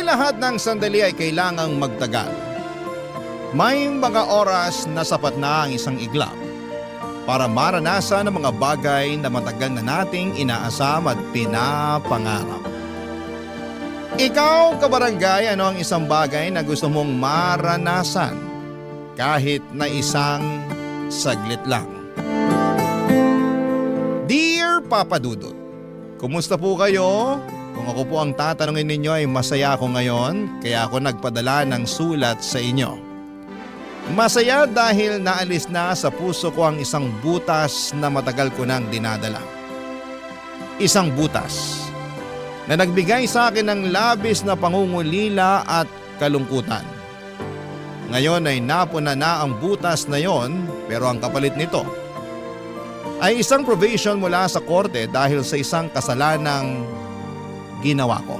lahat ng sandali ay kailangang magtagal. May mga oras na sapat na ang isang iglap para maranasan ang mga bagay na matagal na nating inaasam at pinapangarap. Ikaw, kabarangay, ano ang isang bagay na gusto mong maranasan kahit na isang saglit lang? Dear Papa Dudut, kumusta po kayo? Kung ako po ang tatanungin ninyo ay masaya ako ngayon kaya ako nagpadala ng sulat sa inyo. Masaya dahil naalis na sa puso ko ang isang butas na matagal ko nang dinadala. Isang butas na nagbigay sa akin ng labis na pangungulila at kalungkutan. Ngayon ay napuna na ang butas na yon, pero ang kapalit nito ay isang probation mula sa korte dahil sa isang kasalanang ginawa ko.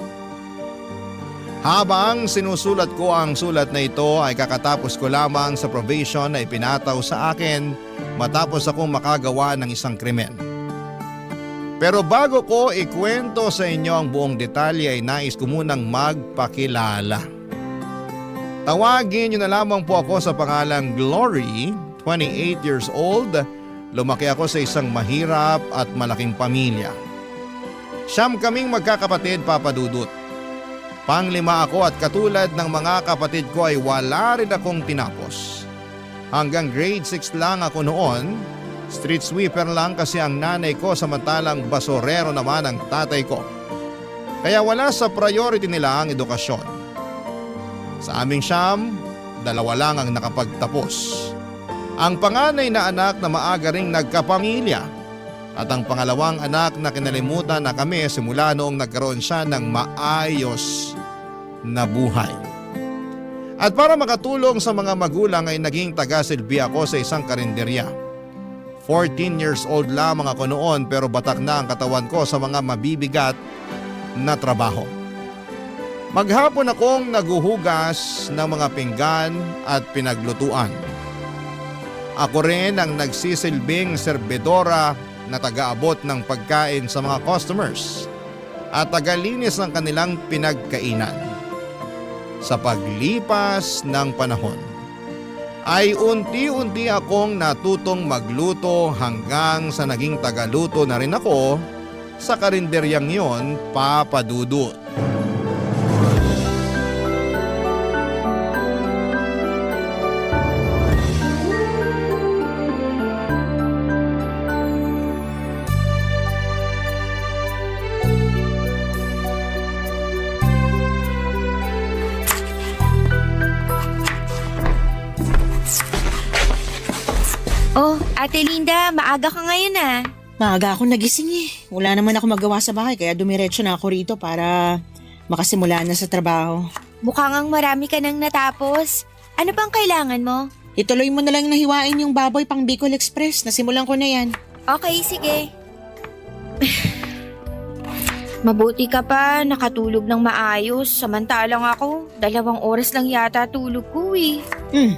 Habang sinusulat ko ang sulat na ito ay kakatapos ko lamang sa probation na ipinataw sa akin matapos akong makagawa ng isang krimen. Pero bago ko ikwento sa inyo ang buong detalye ay nais ko munang magpakilala. Tawagin niyo na lamang po ako sa pangalang Glory, 28 years old. Lumaki ako sa isang mahirap at malaking pamilya. Siyam kaming magkakapatid, Papa Dudut. Panglima ako at katulad ng mga kapatid ko ay wala rin akong tinapos. Hanggang grade 6 lang ako noon, street sweeper lang kasi ang nanay ko samantalang basurero naman ang tatay ko. Kaya wala sa priority nila ang edukasyon. Sa aming siyam, dalawa lang ang nakapagtapos. Ang panganay na anak na maaga ring nagkapamilya at ang pangalawang anak na kinalimutan na kami simula noong nagkaroon siya ng maayos na buhay. At para makatulong sa mga magulang ay naging taga-silbi ako sa isang karinderya. 14 years old lamang ako noon pero batak na ang katawan ko sa mga mabibigat na trabaho. Maghapon akong naguhugas ng mga pinggan at pinaglutuan. Ako rin ang nagsisilbing serbedora na taga-abot ng pagkain sa mga customers at tagalinis ng kanilang pinagkainan. Sa paglipas ng panahon ay unti-unti akong natutong magluto hanggang sa naging tagaluto na rin ako sa karinderyang yon, Papa Dudut. Oh, Ate Linda, maaga ka ngayon ah. Maaga ako nagising eh. Wala naman ako magawa sa bahay kaya dumiretso na ako rito para makasimula na sa trabaho. Mukhang ang marami ka nang natapos. Ano bang kailangan mo? Ituloy mo na lang nahiwain yung baboy pang Bicol Express. Nasimulan ko na yan. Okay, sige. Mabuti ka pa, nakatulog ng maayos. Samantalang ako, 2 oras lang yata tulog ko eh.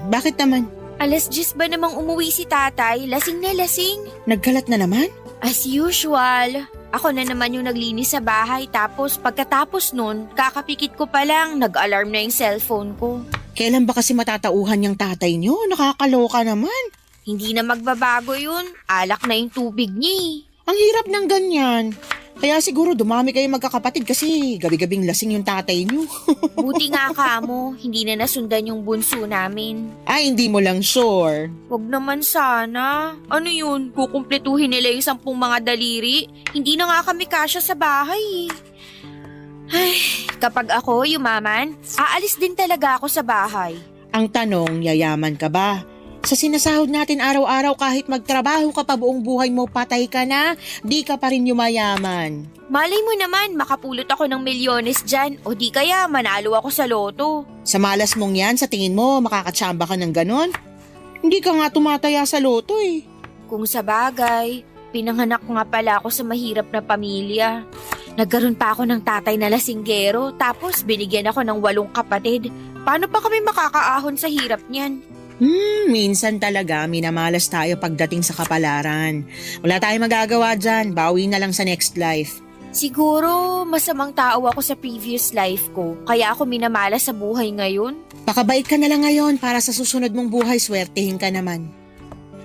Bakit naman? 10:00 ba namang umuwi si tatay? Lasing na lasing. Nagkalat na naman? As usual. Ako na naman yung naglinis sa bahay tapos pagkatapos nun, kakapikit ko pa lang, nag-alarm na yung cellphone ko. Kailan ba kasi matatauhan yung tatay nyo? Nakakaloka naman. Hindi na magbabago yun. Alak na yung tubig niya eh. Ang hirap ng ganyan. Kaya siguro dumami kayo magkakapatid kasi gabi-gabing lasing yung tatay nyo. Buti nga kamo, hindi na nasundan yung bunso namin. Ay, hindi mo lang sure. Wag naman sana. Ano yun, kukumpletuhin nila yung 10 mga daliri? Hindi na nga kami kasya sa bahay eh. Ay, kapag ako yumaman, aalis din talaga ako sa bahay. Ang tanong, yayaman ka ba? Sa sinasahod natin araw-araw kahit magtrabaho ka pa buong buhay mo, patay ka na, di ka pa rin yumayaman. Malay mo naman, makapulot ako ng milyones dyan o di kaya manalo ako sa loto. Sa malas mong yan, sa tingin mo, makakatsamba ka ng ganon? Hindi ka nga tumataya sa loto eh. Kung sa bagay, pinanganak nga pala ako sa mahirap na pamilya. Nagkaroon pa ako ng tatay na lasinggero tapos binigyan ako ng 8 kapatid. Paano pa kami makakaahon sa hirap niyan? Minsan talaga minamalas tayo pagdating sa kapalaran. Wala tayong magagawa dyan, bawi na lang sa next life. Siguro masamang tao ako sa previous life ko, kaya ako minamala sa buhay ngayon. Pakabait ka na lang ngayon para sa susunod mong buhay, swertihin ka naman.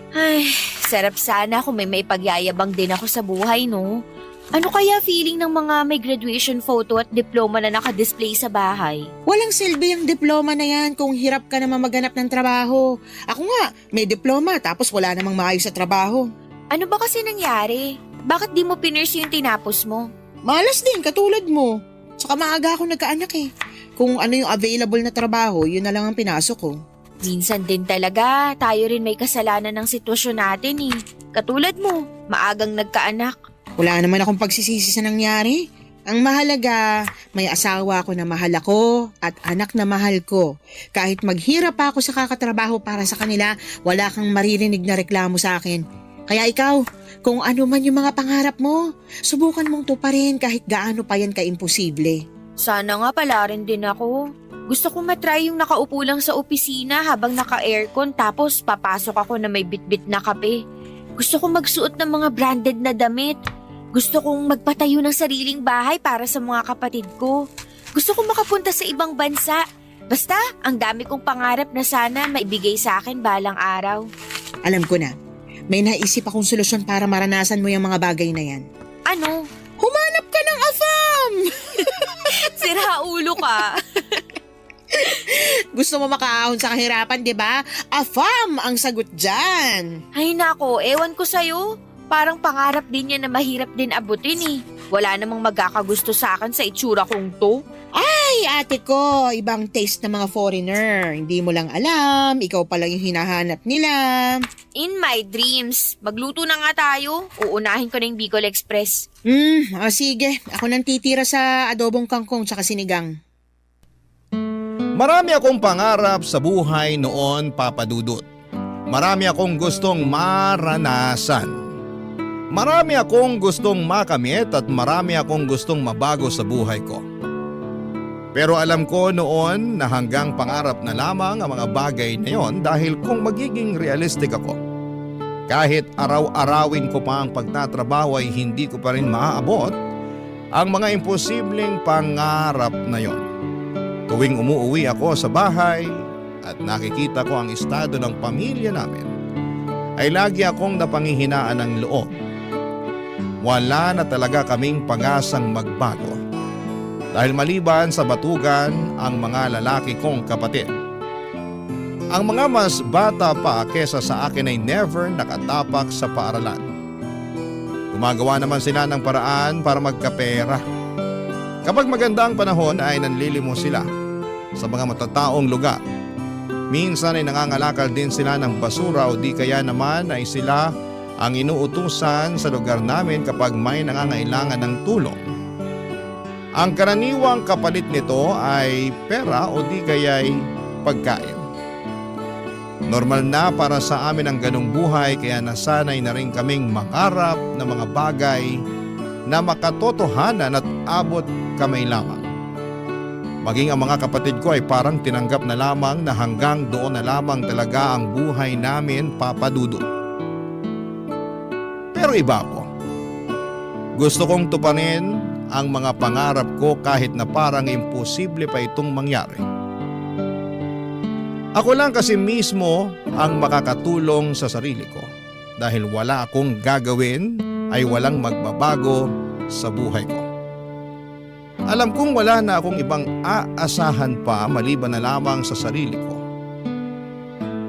Ay, sarap sana kung may pagyayabang din ako sa buhay, no? Ano kaya feeling ng mga may graduation photo at diploma na nakadisplay sa bahay? Walang silbi ang diploma na yan kung hirap ka naman maghanap ng trabaho. Ako nga, may diploma tapos wala namang maayos sa trabaho. Ano ba kasi nangyari? Bakit di mo pinurse yung tinapos mo? Malas din, katulad mo. Saka maaga ako nagkaanak eh. Kung ano yung available na trabaho, yun na lang ang pinasok ko. Minsan din talaga, tayo rin may kasalanan ng sitwasyon natin eh. Katulad mo, maagang nagkaanak. Wala naman akong pagsisisi sa nangyari. Ang mahalaga, may asawa ako na mahal ako at anak na mahal ko. Kahit maghirap pa ako sa kakatrabaho para sa kanila, wala kang maririnig na reklamo sa akin. Kaya ikaw, kung ano man yung mga pangarap mo, subukan mong tuparin kahit gaano pa yan ka-imposible. Sana nga pala rin din ako. Gusto ko matry yung nakaupo lang sa opisina habang naka-aircon tapos papasok ako na may bitbit na kape. Gusto ko magsuot ng mga branded na damit. Gusto kong magpatayo ng sariling bahay para sa mga kapatid ko. Gusto kong makapunta sa ibang bansa. Basta, ang dami kong pangarap na sana maibigay sa akin balang araw. Alam ko na, may naisip akong solusyon para maranasan mo yung mga bagay na yan. Ano? Humanap ka ng afam! Sira ulo ka. Gusto mo makaahon sa kahirapan, di ba? Afam ang sagot dyan. Ay nako, ewan ko sa'yo. Parang pangarap din yan na mahirap din abutin eh. Wala namang magkakagusto sa akin sa itsura kong to. Ay, ate ko, ibang taste ng mga foreigner. Hindi mo lang alam, ikaw pa lang yung hinahanap nila. In my dreams, magluto na nga tayo. Uunahin ko na yung Bicol Express. Sige. Ako nang titira sa adobong kangkong tsaka sinigang. Marami akong pangarap sa buhay noon, Papa Dudut. Marami akong gustong maranasan. Marami akong gustong makamit at marami akong gustong mabago sa buhay ko. Pero alam ko noon na hanggang pangarap na lamang ang mga bagay na yon dahil kung magiging realistic ako, kahit araw-arawin ko pa ang pagtatrabaho ay hindi ko pa rin maaabot ang mga imposibleng pangarap na yon. Tuwing umuuwi ako sa bahay at nakikita ko ang estado ng pamilya namin, ay lagi akong napanghihinaan ng loob. Wala na talaga kaming pag-asang magbago. Dahil maliban sa batugan ang mga lalaki kong kapatid. Ang mga mas bata pa kesa sa akin ay never nakatapak sa paaralan. Gumagawa naman sila ng paraan para magkapera. Kapag maganda ang panahon ay nanlilimos sila sa mga matataong lugar. Minsan ay nangangalakal din sila ng basura o di kaya naman ay sila ang inuutusan sa lugar namin kapag may nangangailangan ng tulong. Ang karaniwang kapalit nito ay pera o di kaya'y pagkain. Normal na para sa amin ang ganong buhay kaya nasanay na rin kaming mangarap ng mga bagay na makatotohanan at abot kamay lamang. Maging ang mga kapatid ko ay parang tinanggap na lamang na hanggang doon na lamang talaga ang buhay namin, Papa Dudut. Pero iba ako. Gusto kong tuparin ang mga pangarap ko kahit na parang imposible pa itong mangyari. Ako lang kasi mismo ang makakatulong sa sarili ko dahil wala akong gagawin ay walang magbabago sa buhay ko. Alam kong wala na akong ibang aasahan pa maliban na lamang sa sarili ko.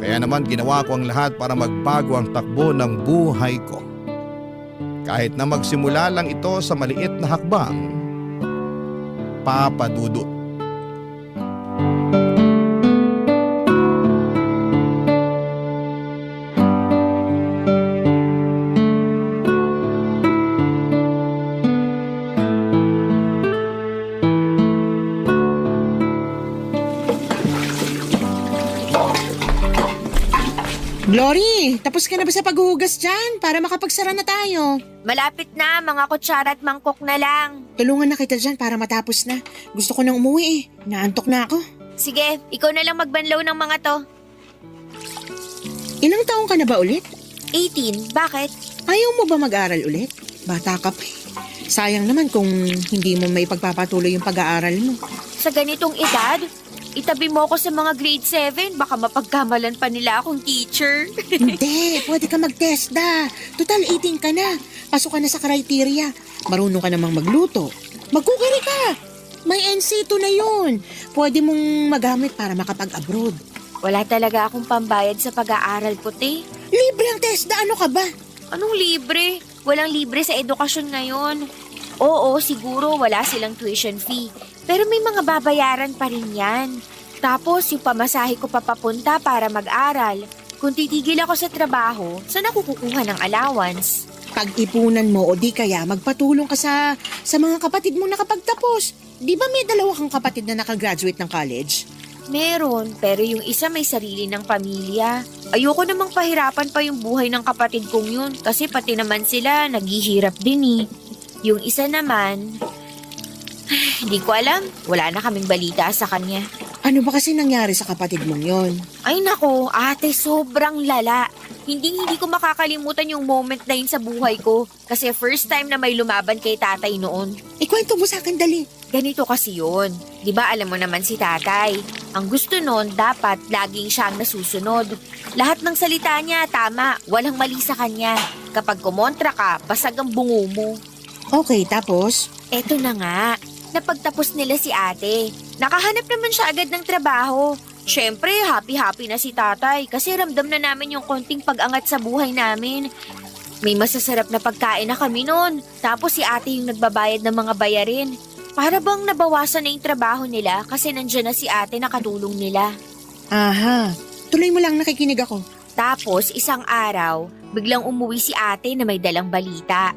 Kaya naman ginawa ko ang lahat para magbago ang takbo ng buhay ko. Kahit na magsimula lang ito sa maliit na hakbang, Papa Dudut. Glory, tapos ka na ba sa paghuhugas dyan para makapagsara na tayo? Malapit na, mga kutsara at mangkok na lang. Tulungan na kita dyan para matapos na. Gusto ko nang umuwi eh. Naantok na ako. Sige, ikaw na lang magbanlaw ng mga to. Ilang taong ka na ba ulit? 18, bakit? Ayaw mo ba mag-aral ulit? Bata ka pa eh. Sayang naman kung hindi mo may pagpapatuloy yung pag-aaral mo. Sa ganitong edad, itabi mo ako sa mga grade 7, baka mapagkamalan pa nila akong teacher. Hindi, pwede ka mag-TESDA. Total 18 ka na. Pasok ka na sa criteria. Marunong ka namang magluto. Magkukiri ka. May NC2 na yun. Pwede mong magamit para makapag-abroad. Wala talaga akong pambayad sa pag-aaral ko, te. Libre ang TESDA, ano ka ba? Anong libre? Walang libre sa edukasyon ngayon. Oo, siguro wala silang tuition fee. Pero may mga babayaran pa rin yan. Tapos yung pamasahe ko papapunta para mag-aral. Kung titigil ako sa trabaho, saan ako kukuha ng allowance? Pag-ipunan mo o di kaya magpatulong ka sa mga kapatid mo nakapagtapos. Di ba may dalawa kang kapatid na nakagraduate ng college? Meron, pero yung isa may sarili ng pamilya. Ayoko namang pahirapan pa yung buhay ng kapatid kong yun kasi pati naman sila naghihirap din eh. Yung isa naman, hindi ko alam. Wala na kaming balita sa kanya. Ano ba kasi nangyari sa kapatid mong yon? Ay nako, ate, sobrang lala. Hindi ko makakalimutan yung moment na yun sa buhay ko kasi first time na may lumaban kay tatay noon. Ikwento mo sa akin dali. Ganito kasi yun. Di ba alam mo naman si tatay? Ang gusto nun, dapat laging siyang nasusunod. Lahat ng salita niya, tama. Walang mali sa kanya. Kapag kumontra ka, basag ang bungo mo. Okay, tapos? Eto na nga. Napagtapos nila si ate. Nakahanap naman siya agad ng trabaho. Siyempre, happy-happy na si tatay kasi ramdam na namin yung konting pag-angat sa buhay namin. May masasarap na pagkain na kami noon. Tapos si ate yung nagbabayad ng mga bayarin. Para bang nabawasan na yung trabaho nila kasi nandiyan na si ate na katulong nila. Aha, tuloy mo lang, nakikinig ako. Tapos isang araw, biglang umuwi si ate na may dalang balita.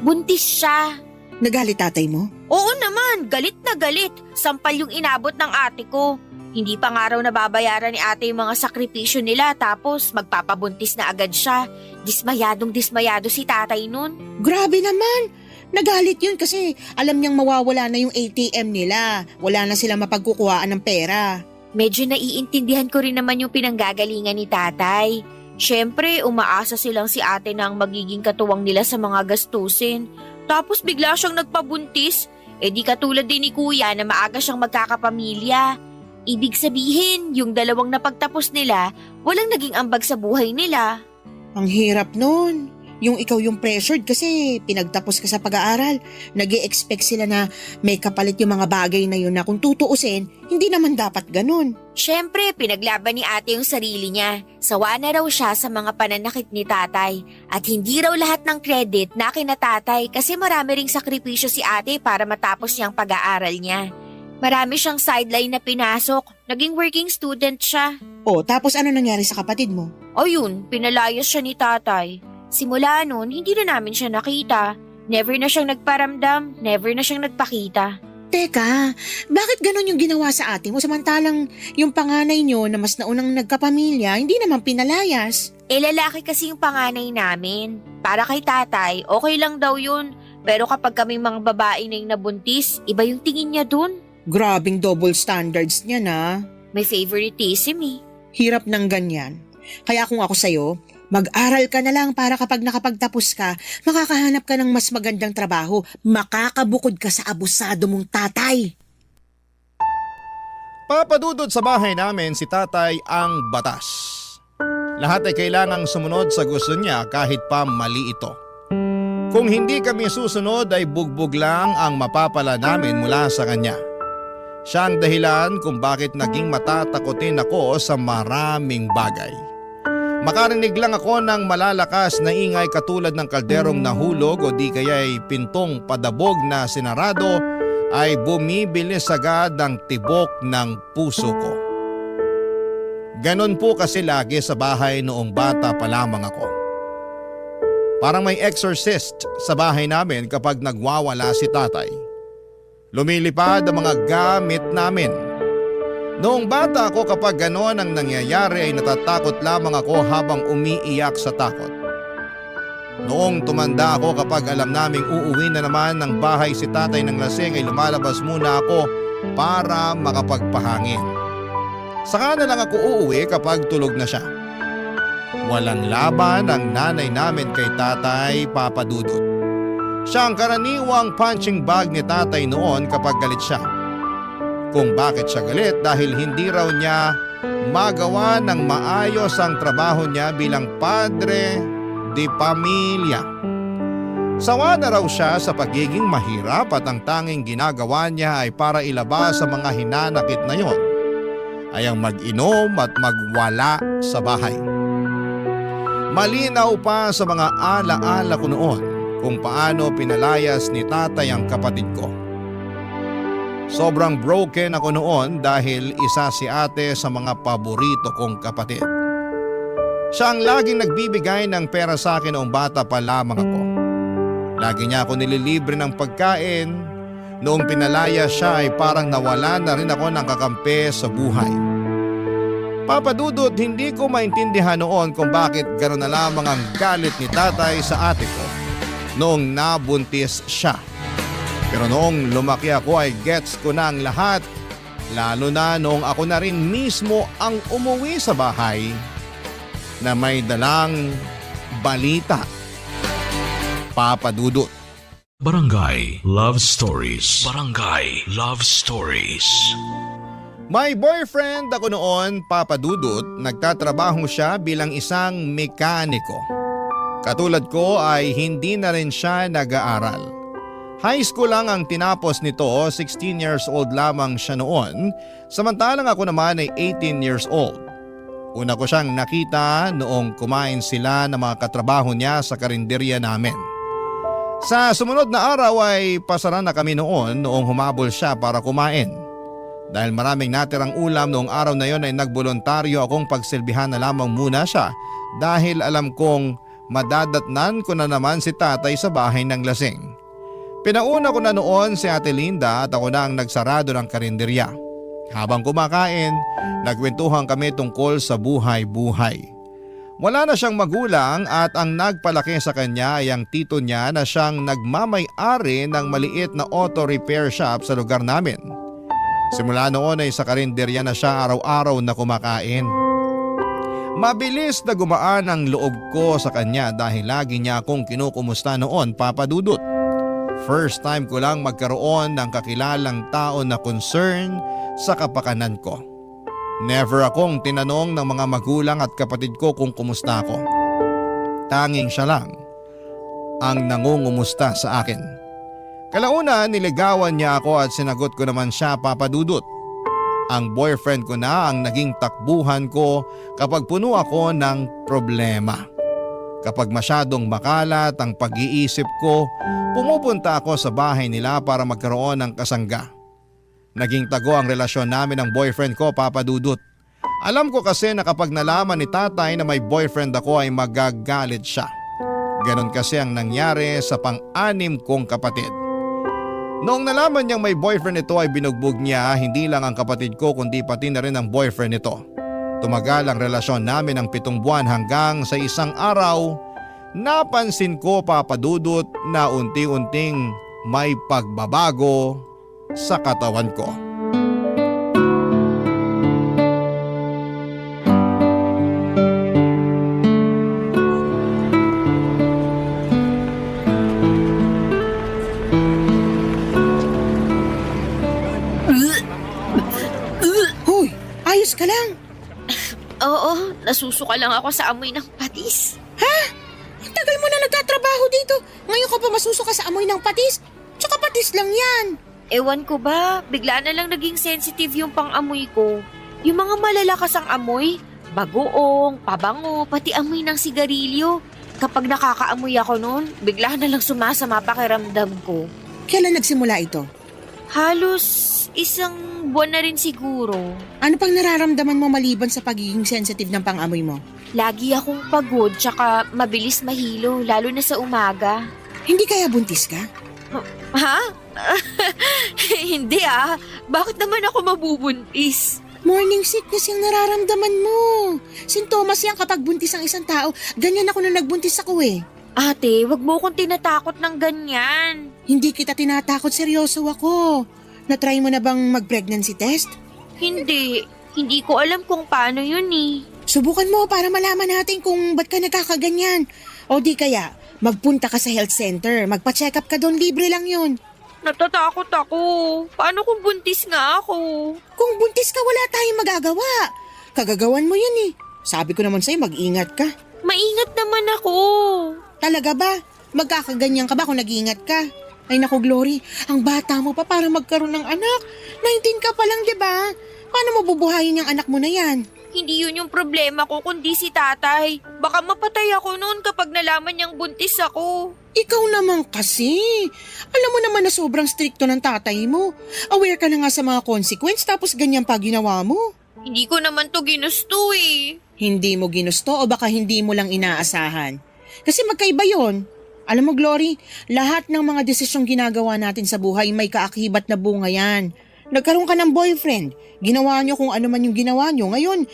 Buntis siya. Nagalit tatay mo? Oo naman, galit na galit. Sampal yung inabot ng ate ko. Hindi pa nga raw nababayaran ni ate yung mga sakripisyo nila tapos magpapabuntis na agad siya. Dismayado si tatay nun. Grabe naman! Nagalit yun kasi alam niyang mawawala na yung ATM nila. Wala na sila mapagkukuhaan ng pera. Medyo naiintindihan ko rin naman yung pinanggagalingan ni tatay. Siyempre, umaasa silang si ate na ang magiging katuwang nila sa mga gastusin. Tapos bigla siyang nagpabuntis. Eh di katulad din ni kuya na maaga siyang magkakapamilya. Ibig sabihin, yung dalawang napagtapos nila, walang naging ambag sa buhay nila. Ang hirap nun. Yung ikaw yung pressured kasi pinagtapos ka sa pag-aaral. Nag-i-expect sila na may kapalit yung mga bagay na yun na kung tutuusin, hindi naman dapat ganun. Siyempre, pinaglaban ni ate yung sarili niya. Sawa na raw siya sa mga pananakit ni tatay. At hindi raw lahat ng credit na kina tatay kasi marami ring sakripisyo si ate para matapos niyang pag-aaral niya. Marami siyang sideline na pinasok. Naging working student siya. O, tapos ano nangyari sa kapatid mo? O yun, pinalayas siya ni tatay. Simula noon, hindi na namin siya nakita. Never na siyang nagparamdam, never na siyang nagpakita. Teka, bakit ganun yung ginawa sa ate mo samantalang yung panganay nyo na mas naunang nagkapamilya, hindi naman pinalayas? Lalaki kasi yung panganay namin. Para kay tatay, okay lang daw yun. Pero kapag kaming mga babae na yung nabuntis, iba yung tingin niya dun. Grabing double standards niya na. May favoritism eh. Hirap ng ganyan. Kaya kung ako sa'yo, mag-aral ka na lang para kapag nakapagtapos ka, makakahanap ka ng mas magandang trabaho. Makakabukod ka sa abusado mong tatay. Papadudod sa bahay namin si tatay ang batas. Lahat ay kailangang sumunod sa gusto niya kahit pa mali ito. Kung hindi kami susunod ay bugbog lang ang mapapala namin mula sa kanya. Siya ang dahilan kung bakit naging matatakotin ako sa maraming bagay. Makarinig lang ako ng malalakas na ingay katulad ng kalderong nahulog o di kaya'y pintong padabog na sinarado ay bumibilis agad ang tibok ng puso ko. Ganon po kasi lagi sa bahay noong bata pa lamang ako. Parang may exorcist sa bahay namin kapag nagwawala si tatay. Lumilipad ang mga gamit namin. Noong bata ako kapag gano'n ang nangyayari ay natatakot lamang ako habang umiiyak sa takot. Noong tumanda ako kapag alam naming uuwi na naman ng bahay si tatay ng lasing ay lumalabas muna ako para makapagpahangin. Saka na lang ako uuwi kapag tulog na siya. Walang laban ang nanay namin kay tatay, Papa Dudut. Siya ang karaniwang punching bag ni tatay noon kapag galit siya. Kung bakit siya galit dahil hindi raw niya magawa ng maayos ang trabaho niya bilang padre de pamilya. Sawa na raw siya sa pagiging mahirap at ang tanging ginagawa niya ay para ilabas sa mga hinanakit na yon ay ang mag-inom at magwala sa bahay. Malinaw pa sa mga alaala ko noon kung paano pinalayas ni tatay ang kapatid ko. Sobrang broken ako noon dahil isa si ate sa mga paborito kong kapatid. Siya ang laging nagbibigay ng pera sa akin noong bata pa lamang ako. Lagi niya ako nililibre ng pagkain. Noong pinalaya siya ay parang nawala na rin ako ng kakampi sa buhay. Papa Dudut, hindi ko maintindihan noon kung bakit gano'n na lamang ang galit ni tatay sa ate ko noong nabuntis siya. Pero noong lumaki ako ay gets ko na ang lahat, lalo na noong ako na rin mismo ang umuwi sa bahay na may dalang balita. Papa Dudut. Barangay Love Stories. Barangay Love Stories. May boyfriend ako noon, Papa Dudut. Nagtatrabaho siya bilang isang mekaniko. Katulad ko ay hindi na rin siya nag-aaral. High school lang ang tinapos nito, 16 years old lamang siya noon, samantalang ako naman ay 18 years old. Una ko siyang nakita noong kumain sila ng mga katrabaho niya sa karinderya namin. Sa sumunod na araw ay pasara na kami noong humabol siya para kumain. Dahil maraming natirang ulam noong araw na yon ay nagbolontaryo akong pagsilbihan na lamang muna siya dahil alam kong madadatnan ko na naman si tatay sa bahay ng lasing. Pinauna ko na noon si Ate Linda at ako na ang nagsarado ng karinderya. Habang kumakain, nagkwentuhan kami tungkol sa buhay-buhay. Wala na siyang magulang at ang nagpalaki sa kanya ay ang tito niya na siyang nagmamay-ari ng maliit na auto repair shop sa lugar namin. Simula noon ay sa karinderya na siya araw-araw na kumakain. Mabilis na gumaan ang loob ko sa kanya dahil lagi niya akong kinukumusta noon, Papa Dudut. First time ko lang magkaroon ng kakilalang tao na concern sa kapakanan ko. Never akong tinanong ng mga magulang at kapatid ko kung kumusta ako. Tanging siya lang ang nangungumusta sa akin. Kalauna niligawan niya ako at sinagot ko naman siya, Papa Dudut. Ang boyfriend ko na ang naging takbuhan ko kapag puno ako ng problema. Kapag masyadong makalat ang pag-iisip ko, pumupunta ako sa bahay nila para magkaroon ng kasangga. Naging tago ang relasyon namin ng boyfriend ko, Papa Dudut. Alam ko kasi na kapag nalaman ni tatay na may boyfriend ako ay magagalit siya. Ganon kasi ang nangyari sa pang-anim kong kapatid. Noong nalaman niyang may boyfriend ito ay binugbog niya hindi lang ang kapatid ko kundi pati na rin ang boyfriend nito. Tumagal ang relasyon namin ng 7 buwan hanggang sa isang araw, napansin ko, Papa Dudut, na unti-unting may pagbabago sa katawan ko. Hoy, ayos ka lang. Oo, nasusuka lang ako sa amoy ng patis. Ang tagal mo na nagtatrabaho dito. Ngayon ka pa masusuka sa amoy ng patis? Tsaka patis lang yan. Ewan ko ba, bigla na lang naging sensitive yung pang-amoy ko. Yung mga malalakas ang amoy, bagoong, pabango, pati amoy ng sigarilyo. Kapag nakakaamoy ako noon, bigla na lang sumasama pakiramdam ko. Kailan nagsimula ito? Halos 1 buwan na rin siguro. Ano pang nararamdaman mo maliban sa pagiging sensitive ng pang-amoy mo? Lagi akong pagod tsaka mabilis mahilo, lalo na sa umaga. Hindi kaya buntis ka? Ha? Hindi ah. Bakit naman ako mabubuntis? Morning sickness yung nararamdaman mo. Sintomas yan kapag buntis ang isang tao. Ganyan ako nung nagbuntis ako eh. Ate, wag mo akong tinatakot ng ganyan. Hindi kita tinatakot, seryoso ako. Na-try mo na bang mag-pregnancy test? Hindi. Hindi ko alam kung paano yun eh. Subukan mo para malaman natin kung ba't ka nagkakaganyan. O di kaya, Magpunta ka sa health center, magpa-check up ka doon, libre lang yun. Natatakot ako. Paano kung buntis nga ako? Kung buntis ka, wala tayong magagawa. Kagagawan mo yan eh. Sabi ko naman sa'yo, mag-ingat ka. Maingat naman ako. Talaga ba? Magkakaganyan ka ba kung nag-iingat ka? Ay naku, Glory, ang bata mo pa para magkaroon ng anak. 19 ka pa lang, di ba? Paano mo bubuhayin yung anak mo na yan? Hindi yun yung problema ko kundi si tatay. Baka mapatay ako noon kapag nalaman niyang buntis ako. Ikaw naman kasi. Alam mo naman na sobrang stricto ng tatay mo. Aware ka na nga sa mga consequence tapos ganyan pa ginawa mo. Hindi ko naman to ginusto eh. Hindi mo ginusto o baka hindi mo lang inaasahan? Kasi magkaiba yon. Alam mo, Glory, lahat ng mga desisyong ginagawa natin sa buhay may kaakibat na bunga yan. Nagkaroon ka ng boyfriend, ginawa nyo kung ano man yung ginawa nyo. Ngayon,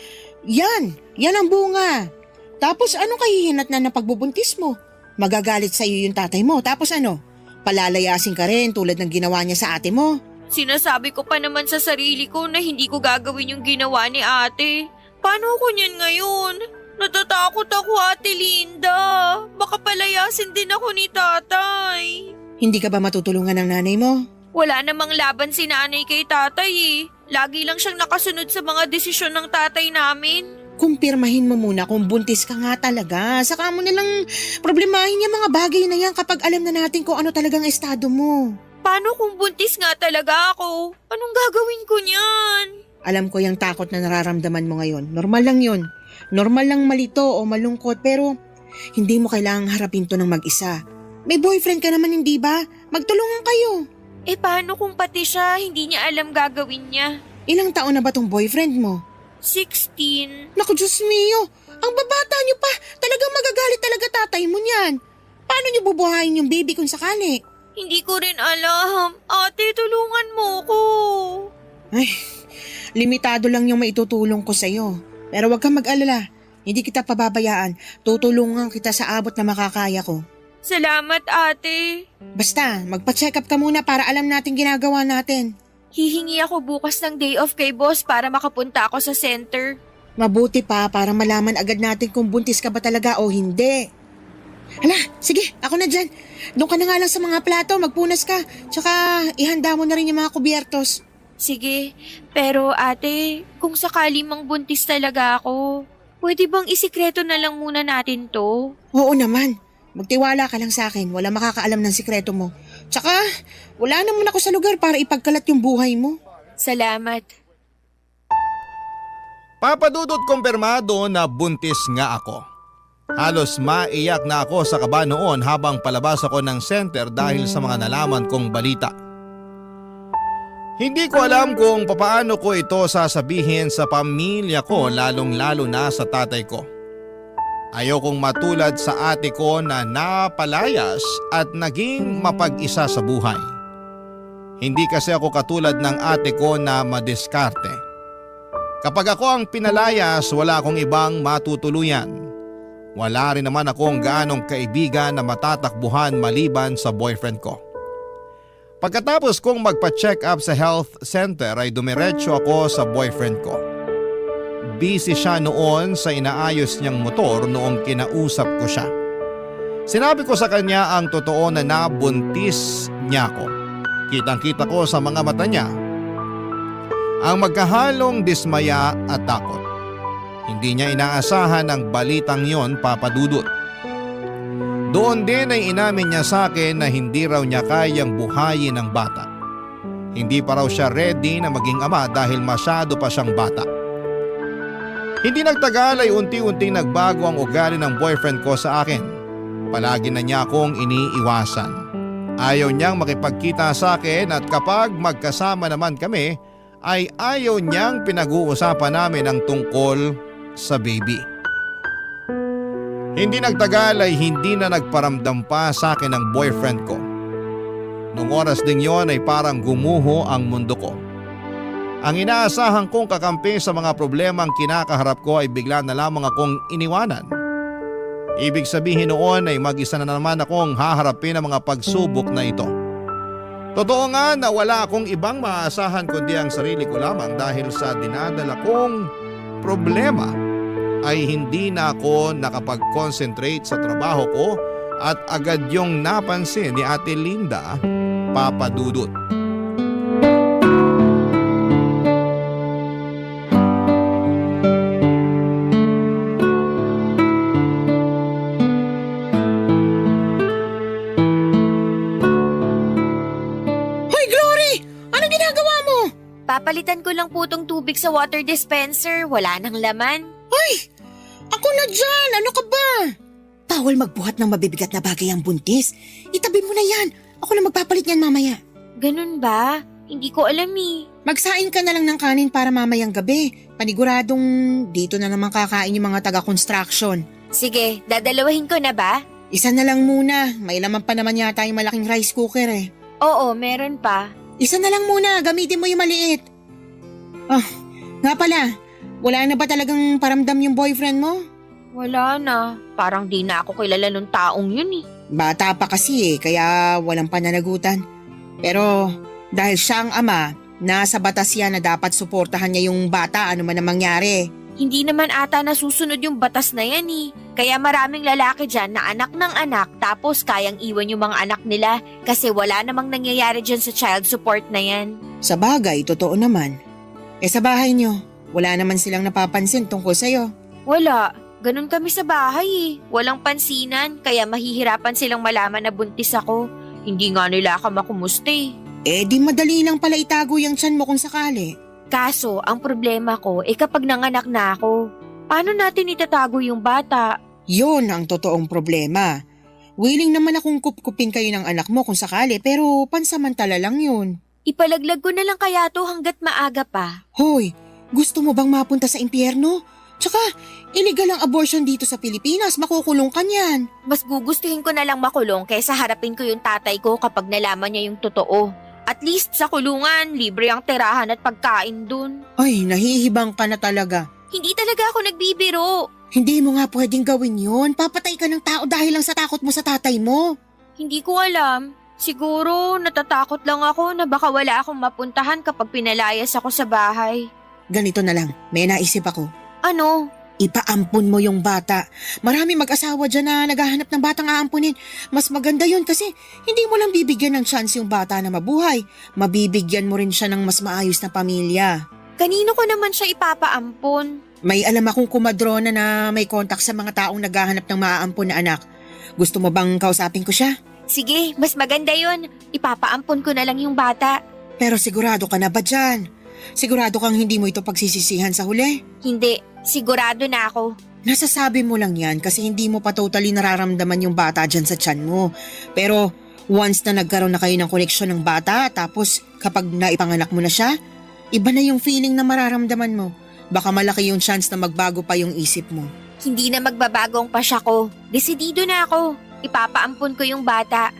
yan ang bunga. Tapos anong kahihinat na pagbubuntis mo? Magagalit sa iyo yung tatay mo. Tapos ano? Palalayasin ka rin tulad ng ginawa niya sa ate mo. Sinasabi ko pa naman sa sarili ko na hindi ko gagawin yung ginawa ni ate. Paano ako niyan ngayon? Natatakot ako, Ate Linda. Baka palayasin din ako ni tatay. Hindi ka ba matutulungan ng nanay mo? Wala namang laban si nanay kay tatay eh. Lagi lang siyang nakasunod sa mga desisyon ng tatay namin. Kumpirmahin mo muna kung buntis ka nga talaga. Saka mo nalang problemahin yung mga bagay na yan kapag alam na natin kung ano talagang estado mo. Paano kung buntis nga talaga ako? Anong gagawin ko niyan? Alam ko yung takot na nararamdaman mo ngayon. Normal lang yun. Normal lang malito o malungkot pero hindi mo kailangang harapin to ng mag-isa. May boyfriend ka naman, hindi ba? Magtulungan kayo. Eh paano kung pati siya hindi niya alam gagawin niya? Ilang taon na ba tong boyfriend mo? 16. Naku, Diyos mio. Ang babata niyo pa. Talagang magagalit talaga tatay mo niyan. Paano niyo bubuhayin yung baby kung sakali? Hindi ko rin alam. Ate, tulungan mo ko. Ay, limitado lang yung maitutulong ko sa'yo. Pero huwag kang mag-alala. Hindi kita pababayaan. Tutulungan kita sa abot na makakaya ko. Salamat, ate. Basta, magpa-check up ka muna para alam natin ginagawa natin. Hihingi ako bukas ng day off kay boss para makapunta ako sa center. Mabuti pa para malaman agad natin kung buntis ka ba talaga o hindi. Hala, sige, ako na dyan. Doon ka na nga lang sa mga plato, magpunas ka. Tsaka ihanda mo na rin yung mga kubyertos. Sige, pero ate, kung sakali mang buntis talaga ako, pwede bang isikreto na lang muna natin to? Oo naman. Magtiwala ka lang sa akin. Wala makakaalam ng sikreto mo. Tsaka, wala naman ako sa lugar para ipagkalat yung buhay mo. Salamat. Papadudot kumpirmado na buntis nga ako. Halos maiyak na ako sa kaba noon habang palabas ako ng center dahil sa mga nalaman kong balita. Hindi ko alam kung papaano ko ito sasabihin sa pamilya ko lalong-lalo na sa tatay ko. Ayokong matulad sa ate ko na napalayas at naging mapag-isa sa buhay. Hindi kasi ako katulad ng ate ko na madiskarte. Kapag ako ang pinalayas, wala akong ibang matutuluyan. Wala rin naman akong gaanong kaibigan na matatakbuhan maliban sa boyfriend ko. Pagkatapos kong magpa-check up sa health center ay dumiretso ako sa boyfriend ko. Busy siya noon sa inaayos niyang motor noong kinausap ko siya. Sinabi ko sa kanya ang totoo na nabuntis niya ako. Kitang-kita ko sa mga mata niya ang magkahalong dismaya at takot. Hindi niya inaasahan ang balitang yon, papadudot. Doon din ay inamin niya sa akin na hindi raw niya kayang buhayin ang bata. Hindi pa raw siya ready na maging ama dahil masyado pa siyang bata. Hindi nagtagal ay unti-unting nagbago ang ugali ng boyfriend ko sa akin. Palagi na niya akong iniiwasan. Ayaw niyang makipagkita sa akin at kapag magkasama naman kami ay ayaw niyang pinag-uusapan namin ang tungkol sa baby. Hindi nagtagal ay hindi na nagparamdam pa sa akin ang boyfriend ko. Noong oras ding yon ay parang gumuho ang mundo ko. Ang inaasahan kong kakampi sa mga problemang kinakaharap ko ay bigla na lamang akong iniwanan. Ibig sabihin noon ay mag-isa na naman akong haharapin ang mga pagsubok na ito. Totoo nga na wala akong ibang maaasahan kundi ang sarili ko lamang dahil sa dinadala kong problema ay hindi na ako nakapag-concentrate sa trabaho ko at agad yung napansin ni Ate Linda, Papa Dudut. Hoy, Glory! Anong ginagawa mo? Papalitan ko lang po tong tubig sa water dispenser. Wala nang laman. Ako na dyan! Ano ka ba? Bawal magbuhat ng mabibigat na bagay ang buntis. Itabi mo na yan. Ako na magpapalit yan mamaya. Ganun ba? Hindi ko alam eh. Magsaing ka na lang ng kanin para mamayang gabi. Paniguradong dito na naman kakain yung mga taga-construction. Sige, dadalawahin ko na ba? Isa na lang muna. May laman pa naman yata yung malaking rice cooker eh. Oo, meron pa. Isa na lang muna. Gamitin mo yung maliit. Oh, nga pala. Wala na ba talagang paramdam yung boyfriend mo? Wala na. Parang di na ako kilala nung taong yun eh. Bata pa kasi kaya walang pananagutan. Pero dahil siya ang ama, nasa batas yan na dapat suportahan niya yung bata ano man ang mangyari. Hindi naman ata nasusunod yung batas na yan eh. Kaya maraming lalaki dyan na anak ng anak tapos kayang iwan yung mga anak nila kasi wala namang nangyayari dyan sa child support na yan. Sa bagay, totoo naman. Sa bahay niyo, wala naman silang napapansin tungkol sa'yo. Wala. Ganun kami sa bahay eh. Walang pansinan kaya mahihirapan silang malaman na buntis ako. Hindi nga nila ako makumusta eh. Di madali lang pala itago yung tiyan mo kung sakali. Kaso, ang problema ko kapag nanganak na ako, paano natin itatago yung bata? Yun ang totoong problema. Willing naman akong kupkupin kayo ng anak mo kung sakali pero pansamantala lang yun. Ipalaglag ko na lang kaya to hanggat maaga pa. Hoy, gusto mo bang mapunta sa impyerno? Tsaka, illegal ang abortion dito sa Pilipinas, makukulong ka niyan. Mas gugustuhin ko na lang makulong kaysa harapin ko yung tatay ko kapag nalaman niya yung totoo. At least sa kulungan, libre ang tirahan at pagkain dun. Ay, nahihibang ka na talaga. Hindi talaga ako nagbibiro. Hindi mo nga pwedeng gawin yun. Papatay ka ng tao dahil lang sa takot mo sa tatay mo. Hindi ko alam. Siguro natatakot lang ako na baka wala akong mapuntahan kapag pinalayas ako sa bahay. Ganito na lang, may naisip ako. Ano? Ipaampun mo yung bata. Marami mag-asawa dyan na naghahanap ng batang aampunin. Mas maganda yun kasi hindi mo lang bibigyan ng chance yung bata na mabuhay. Mabibigyan mo rin siya ng mas maayos na pamilya. Kanino ko naman siya ipapaampon? May alam akong kumadrona na may kontak sa mga taong naghahanap ng maaampun na anak. Gusto mo bang kausapin ko siya? Sige, mas maganda yun. Ipapaampon ko na lang yung bata. Pero sigurado ka na ba dyan? Sigurado kang hindi mo ito pagsisisihan sa huli? Hindi, sigurado na ako. Nasasabi mo lang yan kasi hindi mo pa totally nararamdaman yung bata dyan sa tiyan mo. Pero once na nagkaroon na kayo ng koneksyon ng bata tapos kapag naipanganak mo na siya, iba na yung feeling na mararamdaman mo. Baka malaki yung chance na magbago pa yung isip mo. Hindi na magbabago ang pasya ko. Desidido na ako. Ipapaampon ko yung bata.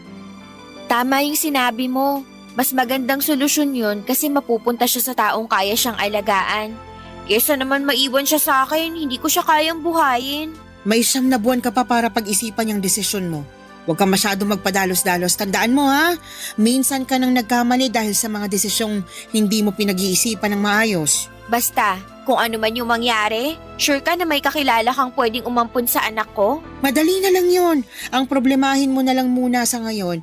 Tama yung sinabi mo. Mas magandang solusyon yun kasi mapupunta siya sa taong kaya siyang alagaan. Kesa naman maiwan siya sa akin, hindi ko siya kayang buhayin. May 9 na buwan ka pa para pag-isipan yung desisyon mo. Huwag ka masyadong magpadalos-dalos. Tandaan mo ha, minsan ka nang nagkamali dahil sa mga desisyong hindi mo pinag-iisipan ng maayos. Basta, kung ano man yung mangyari, sure ka na may kakilala kang pwedeng umampun sa anak ko? Madali na lang yun. Ang problemahin mo na lang muna sa ngayon,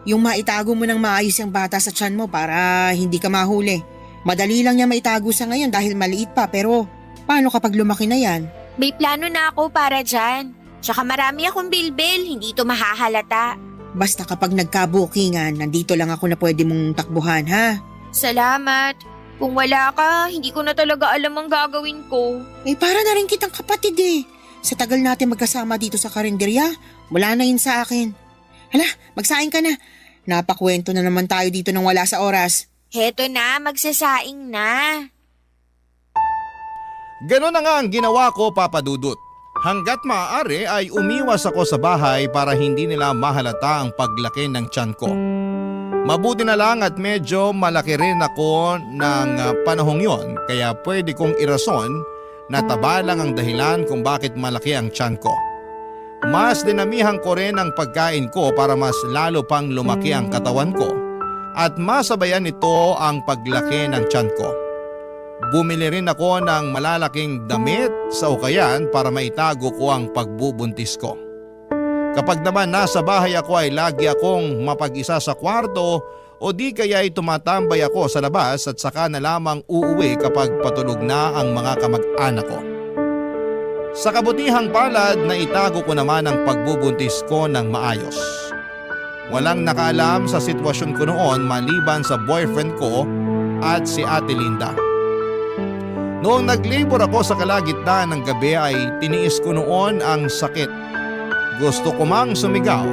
yung maitago mo ng maayos yung bata sa tiyan mo para hindi ka mahuli. Madali lang niya maitago sa ngayon dahil maliit pa pero paano kapag lumaki na yan? May plano na ako para dyan. Tsaka marami akong bilbil, hindi ito mahahalata. Basta kapag nagka-bookingan, nandito lang ako na pwede mong takbuhan ha? Salamat. Kung wala ka, hindi ko na talaga alam ang gagawin ko. Para na rin kitang kapatid eh. Sa tagal natin magkasama dito sa karinderya, wala na yun sa akin. Hala, magsaing ka na. Napakwento na naman tayo dito nang wala sa oras. Heto na, magsasaing na. Ganon na nga ang ginawa ko, Papa Dudut. Hanggat maaari ay umiwas ako sa bahay para hindi nila mahalata ang paglaki ng tiyan ko. Mabuti na lang at medyo malaki rin ako ng panahong yon kaya pwede kong irason na taba lang ang dahilan kung bakit malaki ang tiyan ko. Mas dinamihan ko rin ang pagkain ko para mas lalo pang lumaki ang katawan ko at masabayan nito ang paglaki ng tiyan ko. Bumili rin ako ng malalaking damit sa ukayan para maitago ko ang pagbubuntis ko. Kapag naman nasa bahay ako ay lagi akong mapag-isa sa kwarto o di kaya ay tumatambay ako sa labas at saka na lamang uuwi kapag patulog na ang mga kamag-anak ko. Sa kabutihang palad na itago ko naman ang pagbubuntis ko ng maayos. Walang nakaalam sa sitwasyon ko noon maliban sa boyfriend ko at si Ate Linda. Noong nag-labor ako sa kalagitnaan ng gabi ay tiniis ko noon ang sakit. Gusto ko mang sumigaw.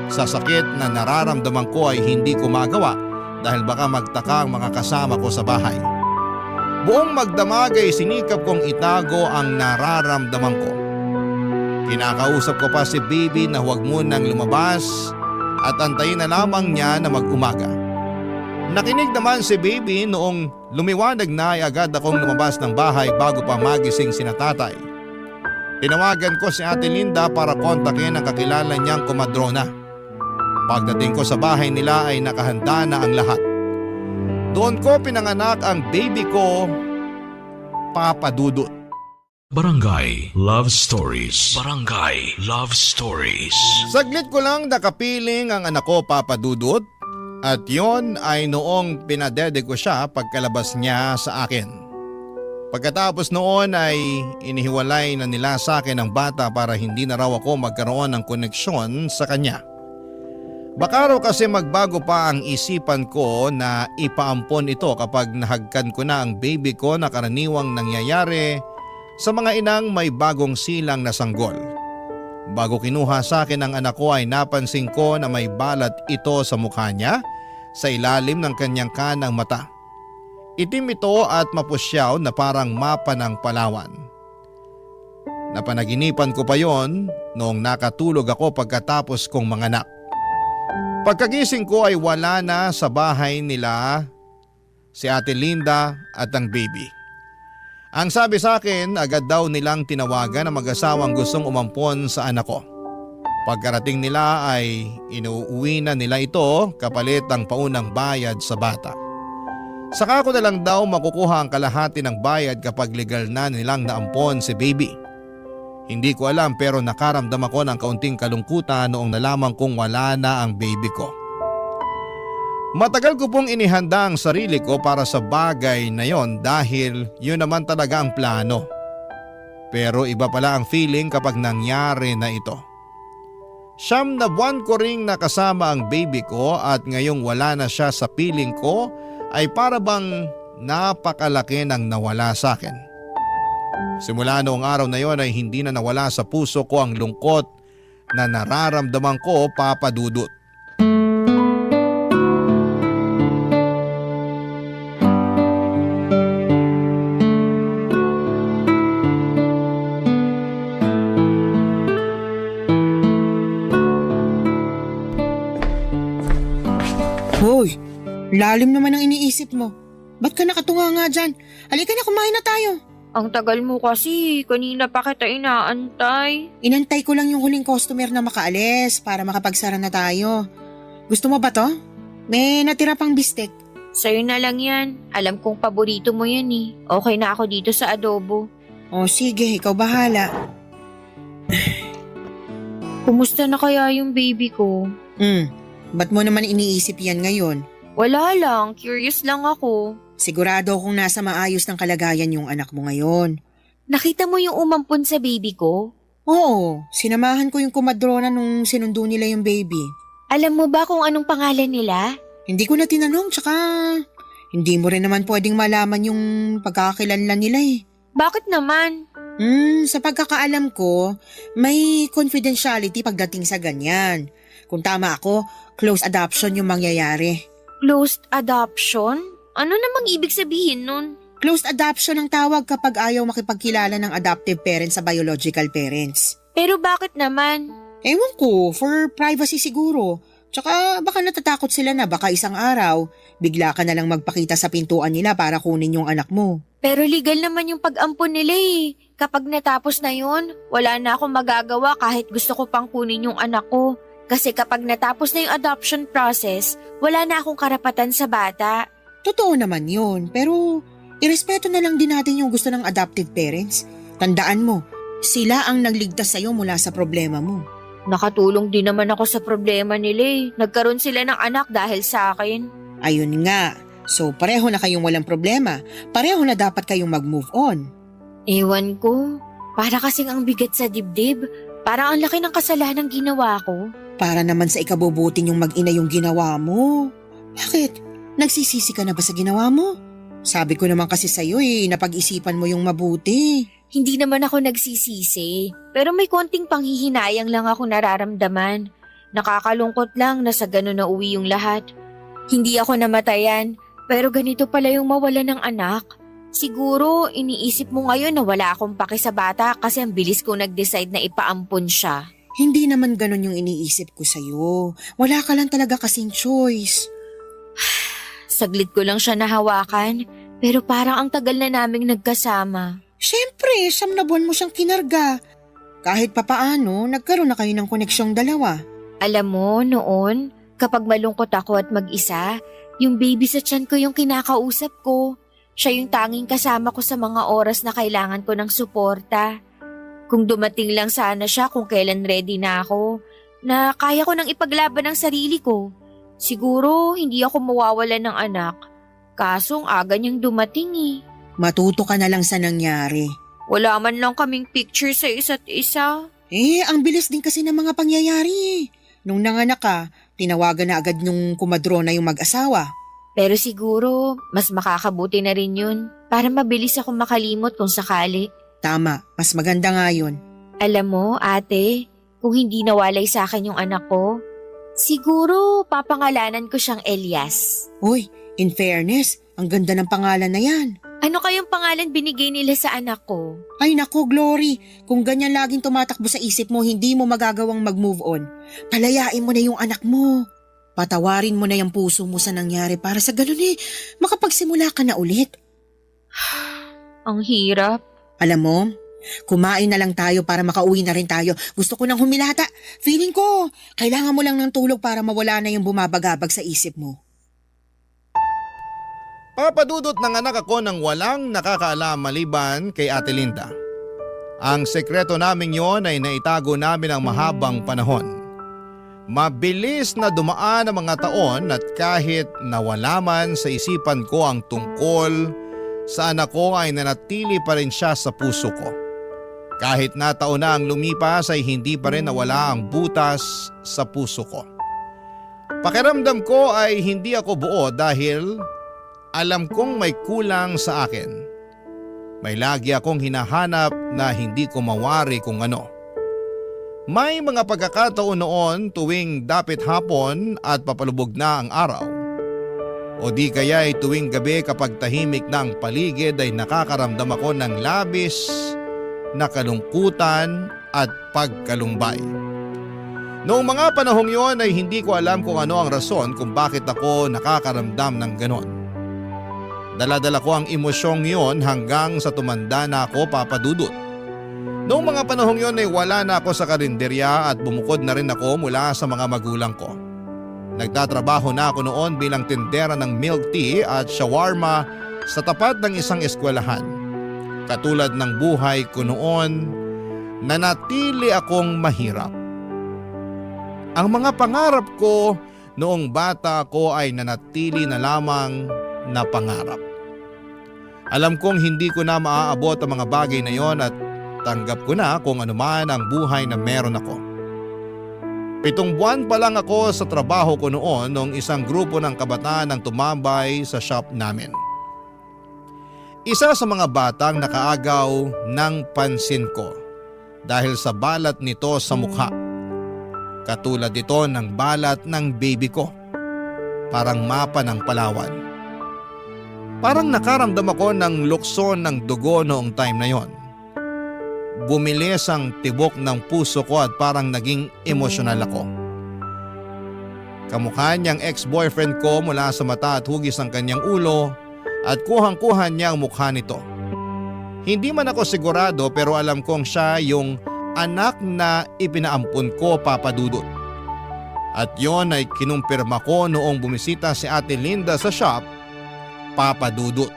Sa sakit na nararamdaman ko ay hindi ko magawa dahil baka magtaka ang mga kasama ko sa bahay. Buong magdamag ay sinikap kong itago ang nararamdaman ko. Kinakausap ko pa si baby na huwag munang lumabas at antayin na lamang niya na mag-umaga. Nakinig naman si baby noong lumiwanag na ay agad akong lumabas ng bahay bago pa magising sina tatay. Tinawagan ko si Ate Linda para kontakin ang kakilala niyang komadrona. Pagdating ko sa bahay nila ay nakahanda na ang lahat. Doon ko pinanganak ang baby ko, Papa Dudut. Barangay Love Stories. Barangay Love Stories. Saglit ko lang nakapiling ang anak ko, Papa Dudut, at yon ay noong pinadede ko siya pagkalabas niya sa akin. Pagkatapos noon ay inihiwalay na nila sa akin ang bata para hindi na raw ako magkaroon ng koneksyon sa kanya. Baka raw kasi magbago pa ang isipan ko na ipaampon ito kapag nahagkan ko na ang baby ko na karaniwang nangyayari sa mga inang may bagong silang na sanggol. Bago kinuha sa akin ang anak ko ay napansin ko na may balat ito sa mukha niya sa ilalim ng kanyang kanang mata. Itim ito at mapusyaw na parang mapa ng Palawan. Napanaginipan ko pa yon noong nakatulog ako pagkatapos kong manganak. Pagkagising ko ay wala na sa bahay nila si Ate Linda at ang baby. Ang sabi sa akin, agad daw nilang tinawagan ang mag-asawang gustong umampon sa anak ko. Pagkarating nila ay inuuwi na nila ito kapalit ang paunang bayad sa bata. Saka ko na lang daw makukuha ang kalahati ng bayad kapag legal na nilang naampon si baby. Hindi ko alam pero nakaramdam ako ng kaunting kalungkutan noong nalaman kong wala na ang baby ko. Matagal ko pong inihanda ang sarili ko para sa bagay na yon dahil yun naman talaga ang plano. Pero iba pala ang feeling kapag nangyari na ito. 9 na buwan ko ring nakasama ang baby ko at ngayong wala na siya sa piling ko ay para bang napakalaki ng nawala sa akin. Simula noong araw na yon ay hindi na nawala sa puso ko ang lungkot na nararamdaman ko, Papa Dudut. Hoy, lalim naman ang iniisip mo. Ba't ka nakatunga nga dyan? Halika na, kumain na tayo. Ang tagal mo kasi, kanina pa kita inaantay. Inantay ko lang yung huling customer na makaalis para makapagsara na tayo. Gusto mo ba to? May natira pang bistek. Sa'yo na lang yan. Alam kong paborito mo yan eh. Okay na ako dito sa adobo. O sige, ikaw bahala. Kumusta na kaya yung baby ko? Ba't mo naman iniisip yan ngayon? Wala lang, curious lang ako. Sigurado akong nasa maayos ng kalagayan yung anak mo ngayon. Nakita mo yung umampon sa baby ko? Oo, sinamahan ko yung kumadrona nung sinundo nila yung baby. Alam mo ba kung anong pangalan nila? Hindi ko na tinanong, tsaka hindi mo rin naman pwedeng malaman yung pagkakakilanlan nila eh. Bakit naman? Sa pagkakaalam ko, may confidentiality pagdating sa ganyan. Kung tama ako, close adoption yung mangyayari. Closed adoption? Ano namang ibig sabihin nun? Closed adoption ang tawag kapag ayaw makipagkilala ng adoptive parents sa biological parents. Pero bakit naman? Ewan ko, for privacy siguro. Tsaka baka natatakot sila na baka isang araw, bigla ka na lang magpakita sa pintuan nila para kunin yung anak mo. Pero legal naman yung pag-ampon nila eh. Kapag natapos na yun, wala na akong magagawa kahit gusto ko pang kunin yung anak ko. Kasi kapag natapos na yung adoption process, wala na akong karapatan sa bata. Totoo naman yun, pero irespeto na lang din natin yung gusto ng adoptive parents. Tandaan mo, sila ang nagligtas sa'yo mula sa problema mo. Nakatulong din naman ako sa problema nila eh. Nagkaroon sila ng anak dahil sa akin. Ayun nga. So pareho na kayong walang problema. Pareho na dapat kayong mag-move on. Ewan ko. Para kasing ang bigat sa dibdib. Parang ang laki ng kasalanang ginawa ko. Para naman sa ikabubuti yung mag-ina yung ginawa mo. Bakit? Nagsisisi ka na ba sa ginawa mo? Sabi ko naman kasi sa'yo napag-isipan mo yung mabuti. Hindi naman ako nagsisisi. Pero may konting panghihinayang lang ako nararamdaman. Nakakalungkot lang na sa ganun na uwi yung lahat. Hindi ako namatayan, pero ganito pala yung mawala ng anak. Siguro, iniisip mo ngayon na wala akong paki sa bata kasi ang bilis ko nag-decide na ipaampon siya. Hindi naman ganun yung iniisip ko sa'yo. Wala ka lang talaga kasing choice. Saglit ko lang siya nahawakan, pero parang ang tagal na naming nagkasama. Siyempre, 9 na buwan mo siyang kinarga. Kahit papaano, nagkaroon na kayo ng koneksyong dalawa. Alam mo, noon, kapag malungkot ako at mag-isa, yung baby sa tiyan ko yung kinakausap ko. Siya yung tanging kasama ko sa mga oras na kailangan ko ng suporta. Kung dumating lang sana siya kung kailan ready na ako, na kaya ko nang ipaglaban ang sarili ko, siguro hindi ako mawawala ng anak. Kaso ang aga niyang dumating eh. Matuto ka na lang sa nangyari. Wala man lang kaming picture sa isa't isa. Ang bilis din kasi ng mga pangyayari. Nung nanganak ka, tinawagan na agad nung kumadrona yung mag-asawa. Pero siguro, mas makakabuti na rin yun para mabilis ako makalimot kung sakali. Tama, mas maganda nga yun. Alam mo, ate, kung hindi nawalay sa akin yung anak ko, siguro papangalanan ko siyang Elias. Uy, in fairness, ang ganda ng pangalan na yan. Ano kayong pangalan binigay nila sa anak ko? Ay nako, Glory, kung ganyan laging tumatakbo sa isip mo, hindi mo magagawang mag-move on. Palayain mo na yung anak mo. Patawarin mo na yung puso mo sa nangyari para sa ganun makapagsimula ka na ulit. Ang hirap. Alam mo, kumain na lang tayo para makauwi na rin tayo. Gusto ko nang humilata. Feeling ko, kailangan mo lang ng tulog para mawala na yung bumabagabag sa isip mo. Papadudot ng anak ako nang walang nakakaalam maliban kay Ate Linda. Ang sekreto naming yon ay naitago namin ang mahabang panahon. Mabilis na dumaan ang mga taon at kahit nawala man sa isipan ko ang tungkol sa anak ko ay nanatili pa rin siya sa puso ko. Kahit na taon na ang lumipas ay hindi pa rin nawala ang butas sa puso ko. Pakiramdam ko ay hindi ako buo dahil alam kong may kulang sa akin. May lagi akong hinahanap na hindi ko mawari kung ano. May mga pagkakataon noon tuwing dapit hapon at papalubog na ang araw. O di kaya ay tuwing gabi kapag tahimik na ang paligid ay nakakaramdam ako ng labis na kalungkutan at pagkalumbay. Noong mga panahong yon ay hindi ko alam kung ano ang rason kung bakit ako nakakaramdam ng ganon. Dala-dala ko ang emosyong yon hanggang sa tumanda na ako, Papa Dudut. Noong mga panahong yon ay wala na ako sa karinderya at bumukod na rin ako mula sa mga magulang ko. Nagtatrabaho na ako noon bilang tindera ng milk tea at shawarma sa tapat ng isang eskwelahan. Katulad ng buhay ko noon, nanatili akong mahirap. Ang mga pangarap ko noong bata ko ay nanatili na lamang na pangarap. Alam kong hindi ko na maaabot ang mga bagay na yon at tanggap ko na kung anuman ang buhay na meron ako. 7 buwan pa lang ako sa trabaho ko noon nung isang grupo ng kabataan ang tumambay sa shop namin. Isa sa mga batang nakaagaw ng pansin ko dahil sa balat nito sa mukha. Katulad ito ng balat ng baby ko. Parang mapa ng Palawan. Parang nakaramdam ako ng lukso ng dugo noong time na yon. Bumilis ang tibok ng puso ko at parang naging emosyonal ako. Kamukha niyang ex-boyfriend ko mula sa mata at hugis ng kanyang ulo at kuhang-kuha niya ang mukha nito. Hindi man ako sigurado pero alam kong siya yung anak na ipinaampun ko, Papa Dudut. At yon ay kinumpirma ko noong bumisita si Ate Linda sa shop, Papa Dudut.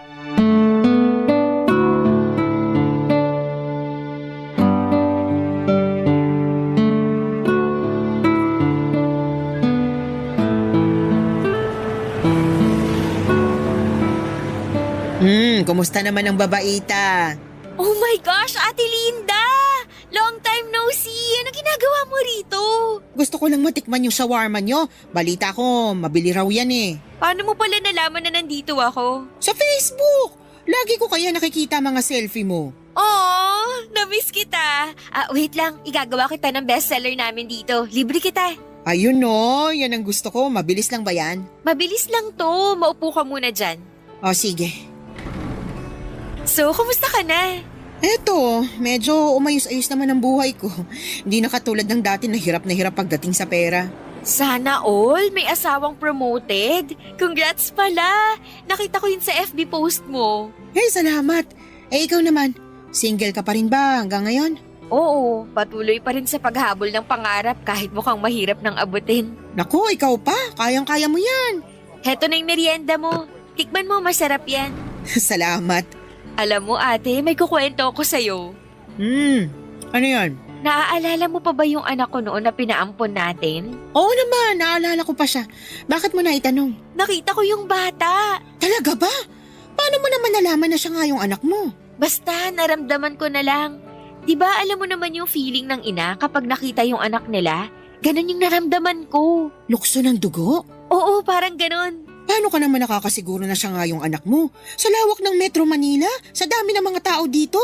Kumusta naman ang babaita? Oh my gosh, Ate Linda! Long time no see! Ano ginagawa mo rito? Gusto ko lang matikman yung shawarma nyo. Balita ko, mabili raw yan eh. Paano mo pala nalaman na nandito ako? Sa Facebook! Lagi ko kaya nakikita mga selfie mo. Oh, na-miss kita. Wait lang, igagawa kita ng bestseller namin dito. Libre kita. Ayun no, yan ang gusto ko. Mabilis lang ba yan? Mabilis lang to. Maupo ka muna dyan. O sige. So, kumusta ka na? Eto, medyo umayos-ayos naman ang buhay ko. Hindi na katulad ng dati na hirap pagdating sa pera. Sana all, may asawang promoted. Congrats pala. Nakita ko yun sa FB post mo. Hey, salamat. Ikaw naman, single ka pa rin ba hanggang ngayon? Oo, patuloy pa rin sa paghabol ng pangarap kahit mukhang mahirap nang abutin. Naku, ikaw pa. Kayang-kaya mo yan. Heto na yung merienda mo. Tikman mo, masarap yan. Salamat. Alam mo ate, may kukwento ako sa'yo. Ano yan? Naaalala mo pa ba yung anak ko noon na pinaampon natin? Oo naman, naalala ko pa siya. Bakit mo na itanong? Nakita ko yung bata. Talaga ba? Paano mo naman nalaman na siya nga yung anak mo? Basta naramdaman ko na lang. Di ba alam mo naman yung feeling ng ina kapag nakita yung anak nila? Ganon yung naramdaman ko. Lukso ng dugo? Oo, parang ganon. Paano ka naman nakakasiguro na siya nga yung anak mo? Sa lawak ng Metro Manila? Sa dami ng mga tao dito?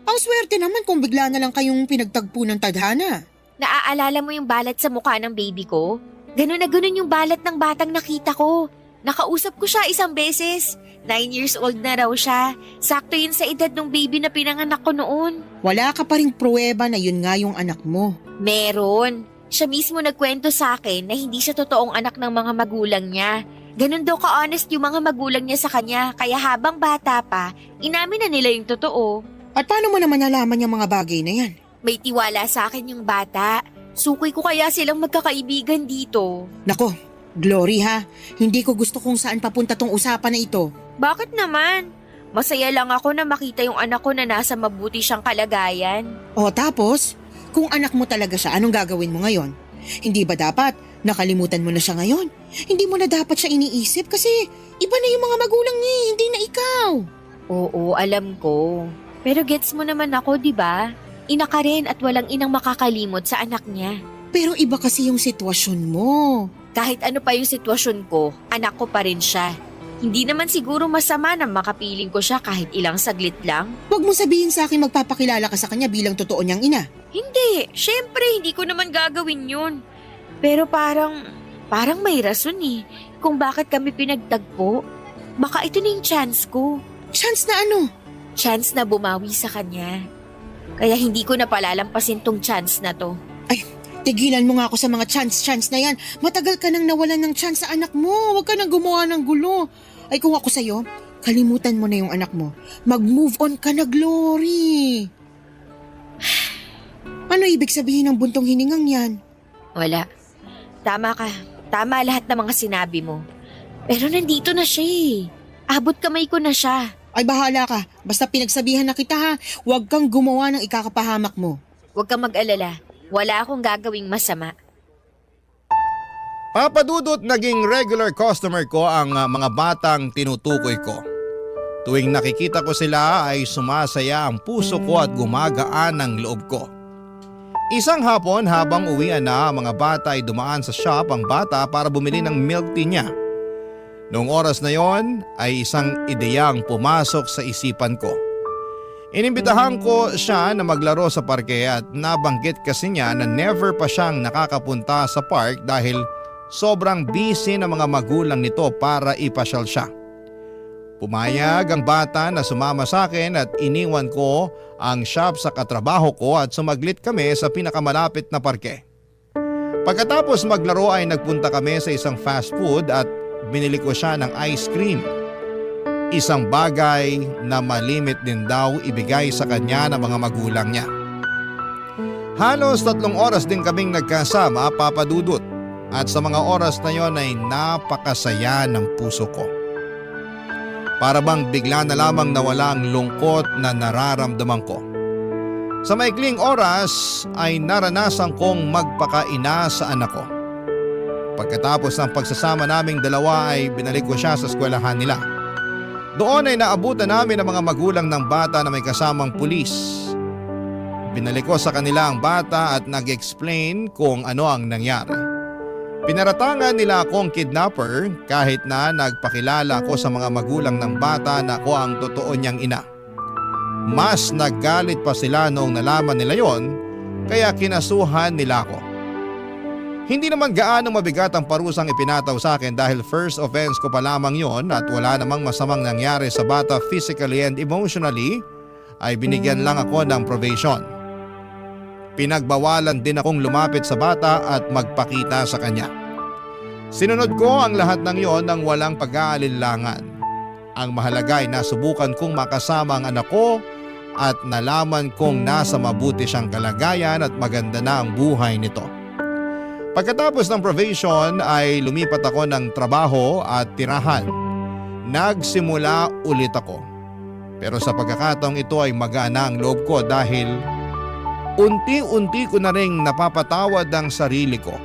Ang swerte naman kung bigla na lang kayong pinagtagpo ng tadhana. Naaalala mo yung balat sa mukha ng baby ko? Ganon na ganon yung balat ng batang nakita ko. Nakausap ko siya isang beses. 9 years old na raw siya. Sakto yun sa edad ng baby na pinanganak ko noon. Wala ka pa ring pruweba na yun nga yung anak mo. Meron. Siya mismo nagkwento sa akin na hindi siya totoong anak ng mga magulang niya. Ganon daw ka-honest yung mga magulang niya sa kanya, kaya habang bata pa, inamin na nila yung totoo. At paano mo naman nalaman yung mga bagay na yan? May tiwala sa akin yung bata. Sukoy ko kaya silang magkakaibigan dito. Nako, Glory ha, hindi ko gusto kung saan papunta tong usapan na ito. Bakit naman? Masaya lang ako na makita yung anak ko na nasa mabuti siyang kalagayan. O tapos, kung anak mo talaga siya, anong gagawin mo ngayon? Hindi ba dapat nakalimutan mo na siya ngayon? Hindi mo na dapat siya iniisip kasi iba na yung mga magulang niya, hindi na ikaw. Oo, alam ko. Pero gets mo naman ako, di ba? Ina ka rin at walang inang makakalimot sa anak niya. Pero iba kasi yung sitwasyon mo. Kahit ano pa yung sitwasyon ko, anak ko pa rin siya. Hindi naman siguro masama na makapiling ko siya kahit ilang saglit lang. Huwag mo sabihin sa akin magpapakilala ka sa kanya bilang totoo niyang ina. Hindi, syempre hindi ko naman gagawin yun. Pero parang may rason eh kung bakit kami pinagtagpo. Baka ito na yung chance ko. Chance na ano? Chance na bumawi sa kanya. Kaya hindi ko na palalampasin tong chance na to. Ay, tigilan mo nga ako sa mga chance na yan. Matagal ka nang nawalan ng chance sa anak mo. Huwag ka nang gumawa ng gulo. Ay kung ako sa'yo, kalimutan mo na yung anak mo. Mag-move on ka na, Glory. Ano ibig sabihin ng buntong hiningang yan? Wala. Tama ka. Tama lahat ng mga sinabi mo. Pero nandito na siya eh. Abot kamay ko na siya. Ay bahala ka. Basta pinagsabihan na kita ha. Huwag kang gumawa ng ikakapahamak mo. Huwag kang mag-alala. Wala akong gagawing masama. Papadudot naging regular customer ko ang mga batang tinutukoy ko. Tuwing nakikita ko sila ay sumasaya ang puso ko at gumagaan ang loob ko. Isang hapon habang uwian na ang mga bata ay dumaan sa shop ang bata para bumili ng milk tea niya. Noong oras na yon ay isang ideyang pumasok sa isipan ko. Inimbitahan ko siya na maglaro sa parke at nabanggit kasi niya na never pa siyang nakakapunta sa park dahil sobrang busy ng mga magulang nito para ipasyal siya. Pumayag ang bata na sumama sa akin at iniwan ko ang shop sa katrabaho ko at sumaglit kami sa pinakamalapit na parke. Pagkatapos maglaro ay nagpunta kami sa isang fast food at binili ko siya ng ice cream. Isang bagay na malimit din daw ibigay sa kanya ng mga magulang niya. Halos 3 oras din kaming nagkasama, papadudot. At sa mga oras na yon ay napakasaya ng puso ko. Para bang bigla na lamang nawala ang lungkot na nararamdaman ko. Sa maikling oras ay naranasan kong magpakaina sa anak ko. Pagkatapos ng pagsasama naming dalawa ay binalik ko siya sa eskwelahan nila. Doon ay naabutan namin ang mga magulang ng bata na may kasamang pulis. Binalik ko sa kanila ang bata at nag-explain kung ano ang nangyari. Pinaratangan nila akong kidnapper kahit na nagpakilala ko sa mga magulang ng bata na ako ang totoo niyang ina. Mas naggalit pa sila noong nalaman nila yon, kaya kinasuhan nila ako. Hindi naman gaano mabigat ang parusang ipinataw sa akin dahil first offense ko pa lamang yon at wala namang masamang nangyari sa bata physically and emotionally, ay binigyan lang ako ng probation. Pinagbawalan din akong lumapit sa bata at magpakita sa kanya. Sinunod ko ang lahat ng yon nang walang pag-aalinlangan. Ang mahalaga ay nasubukan kong makasama ang anak ko at nalaman kong nasa mabuti siyang kalagayan at maganda na ang buhay nito. Pagkatapos ng probation ay lumipat ako ng trabaho at tirahan. Nagsimula ulit ako. Pero sa pagkakataong ito ay magaan na ang loob ko dahil unti-unti ko na ring napapatawad ang sarili ko.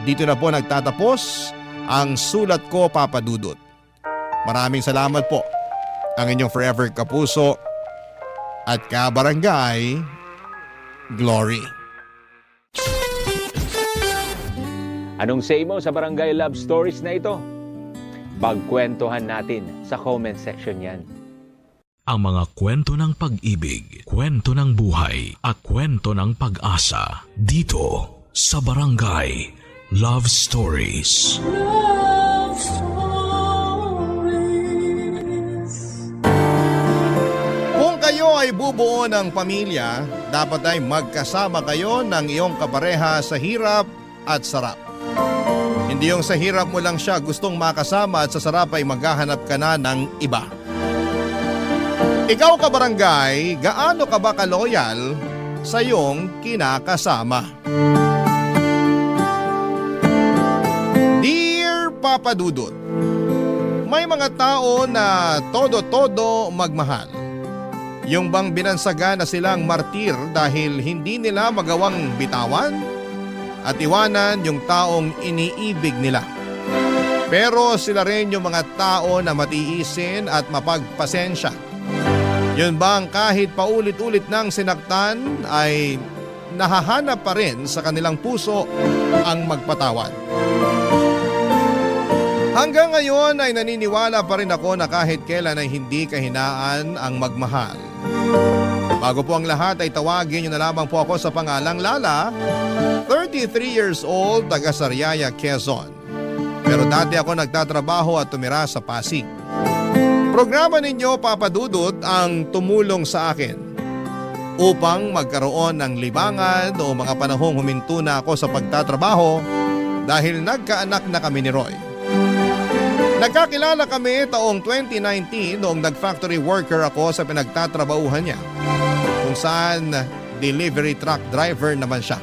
Dito na po nagtatapos ang sulat ko, Papa Dudut. Maraming salamat po. Ang inyong forever kapuso at kabarangay, Glory. Anong say mo sa Barangay Love Stories na ito? Pagkwentuhan natin sa comment section yan. Ang mga kwento ng pag-ibig, kwento ng buhay, at kwento ng pag-asa dito sa Barangay Love Stories. Love Stories. Kung kayo ay bubuo ng pamilya, dapat ay magkasama kayo ng iyong kapareha sa hirap at sarap. Hindi yung sa hirap mo lang siya gustong makasama at sa sarap ay maghahanap ka na ng iba. Ikaw kabarangay, gaano ka ba kaloyal sa iyong kinakasama? Dear Papa Dudut, may mga tao na todo-todo magmahal. Yung bang binansaga na silang martir dahil hindi nila magawang bitawan at iwanan yung taong iniibig nila. Pero sila rin yung mga tao na matiisin at mapagpasensya. Yun bang kahit paulit-ulit nang sinaktan ay nahahanap pa rin sa kanilang puso ang magpatawad. Hanggang ngayon ay naniniwala pa rin ako na kahit kailan ay hindi kahinaan ang magmahal. Bago po ang lahat ay tawagin niyo na lamang po ako sa pangalang Lala, 33 years old, taga Sariaya, Quezon. Pero dati ako nagtatrabaho at tumira sa Pasig. Programa ninyo, Papa Dudut, ang tumulong sa akin upang magkaroon ng libangan o mga panahong huminto na ako sa pagtatrabaho dahil nagkaanak na kami ni Roy. Nagkakilala kami taong 2019 noong nag-factory worker ako sa pinagtatrabahuhan niya, kung saan delivery truck driver naman siya.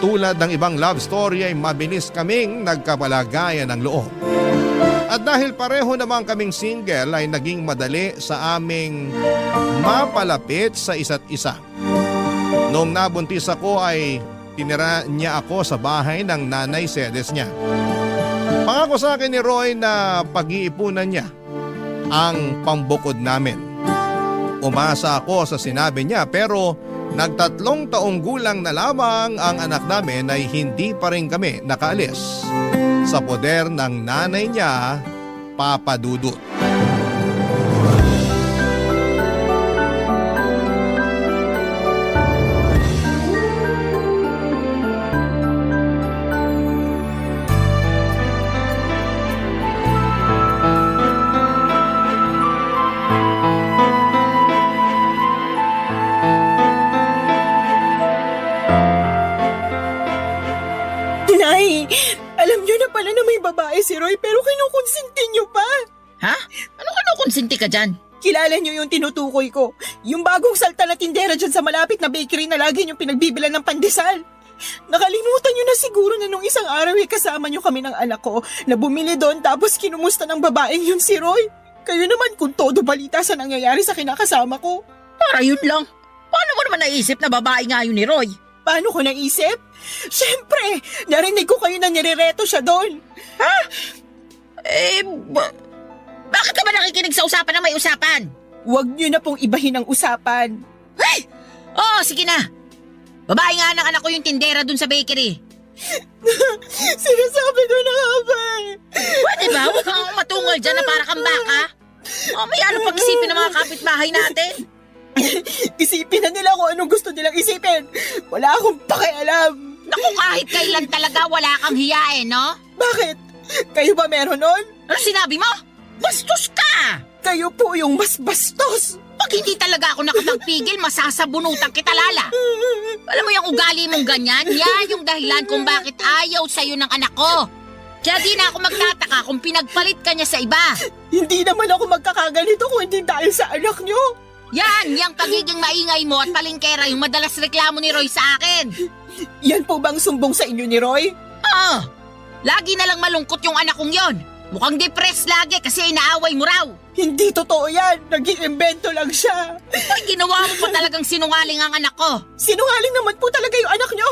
Tulad ng ibang love story ay mabilis kaming nagkapalagayan ng loob. At dahil pareho naman kaming single ay naging madali sa aming mapalapit sa isa't isa. Noong nabuntis ako ay tinira niya ako sa bahay ng nanay sedes niya. Pangako sa akin ni Roy na pag-iipunan niya ang pambukod namin. Umasa ako sa sinabi niya pero nagtatlong taong gulang na lamang ang anak namin ay hindi pa rin kami nakaalis sa poder ng nanay niya, Papa Dudut. Nay, alam niyo na pala na may babae si Roy pero kinukonsinti niyo pa. Ha? Ano ka nakonsinti ka dyan? Kilala niyo yung tinutukoy ko. Yung bagong salta na tindera dyan sa malapit na bakery na lagi niyong pinagbibilan ng pandesal. Nakalimutan niyo na siguro na nung isang araw ay kasama niyo kami ng anak ko na bumili doon tapos kinumusta ng babaeng yun si Roy. Kayo naman kung todo balita sa nangyayari sa kinakasama ko. Para yun lang. Paano mo naman naisip na babae nga yun ni Roy? Paano ko naisip? Siyempre, narinig ko kayo na nirereto siya doon. Bakit ka ba makikinig sa usapan na may usapan. Huwag niyo na pong ibahin ang usapan. Oo, sige na. Babae nga ng anak ko yung tindera dun sa bakery. Sinasabi ko na nga ba eh. Pwede ba? Huwag kang matungal dyan na para kang baka. O may ano pang isipin ng mga kapitbahay natin? Isipin na nila kung anong gusto nilang isipin. Wala akong pakialam. Naku, kahit kailan talaga wala kang hiyain, no? Bakit? Kayo ba meron nun? Ano sinabi mo? Bastos ka! Kayo po yung mas bastos. Pag hindi talaga ako nakapagpigil, masasabunutan kita, Lala. Alam mo yung ugali mong ganyan? Yan yung dahilan kung bakit ayaw sa'yo ng anak ko. Kaya di na ako magtataka kung pinagpalit ka niya sa iba. Hindi naman ako magkakaganito kung hindi dahil sa anak nyo. Yan, yung pagiging maingay mo at palingkera yung madalas reklamo ni Roy sa akin. Yan po bang sumbong sa inyo ni Roy? Oo, lagi na lang malungkot yung anak kong yon. Mukhang depressed lagi kasi inaaway mo raw. Hindi totoo yan. Nag-iimbento lang siya. Ay, ginawa mo pa talagang sinungaling ang anak ko. Sinungaling naman po talaga yung anak nyo.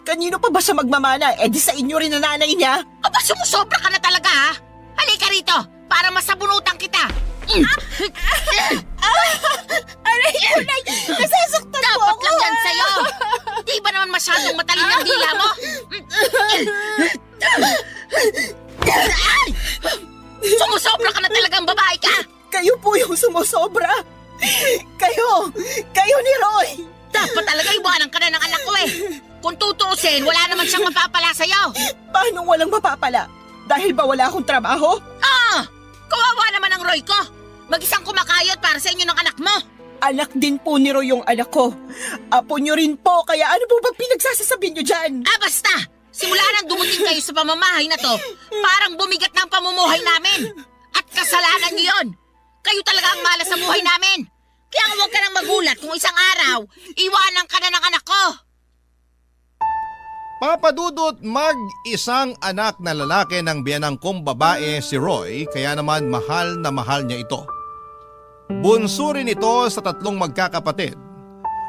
Kanino pa ba siya magmamana? Eh di sa inyo rin na nanay niya. Aba, sumusobra ka na talaga ha? Halika rito, para masabunutan kita. Aray, aray! Nasasaktan po Dapat ako! lang yan sa'yo. Di ba naman masyadong matalin ang dila mo? Ay! Sumusobra ka na talagang babae ka. Kayo po yung sumusobra. Kayo ni Roy. Dapat talaga iwanan ka na ng anak ko eh. Kung tutuusin, wala naman siyang mapapala sa'yo. Paano walang mapapala? Dahil ba wala akong trabaho? Ah! Kawawa naman ang Roy ko. Mag-isang kumakayod para sa inyo ng anak mo. Anak din po ni Roy yung anak ko. Apo nyo rin po, kaya ano po ba pinagsasasabi nyo dyan? Ah, basta! Simula nang dumating kayo sa pamamahay na to, parang bumigat na ang pamumuhay namin. At kasalanan niyo yun. Kayo talaga ang malas sa buhay namin. Kaya huwag ka nang magulat kung isang araw, iwanan ka na ng anak ko. Papadudot mag-isang anak na lalaki ng biyanang kong babae si Roy, kaya naman mahal na mahal niya ito. Bunso rin ito sa 3 magkakapatid.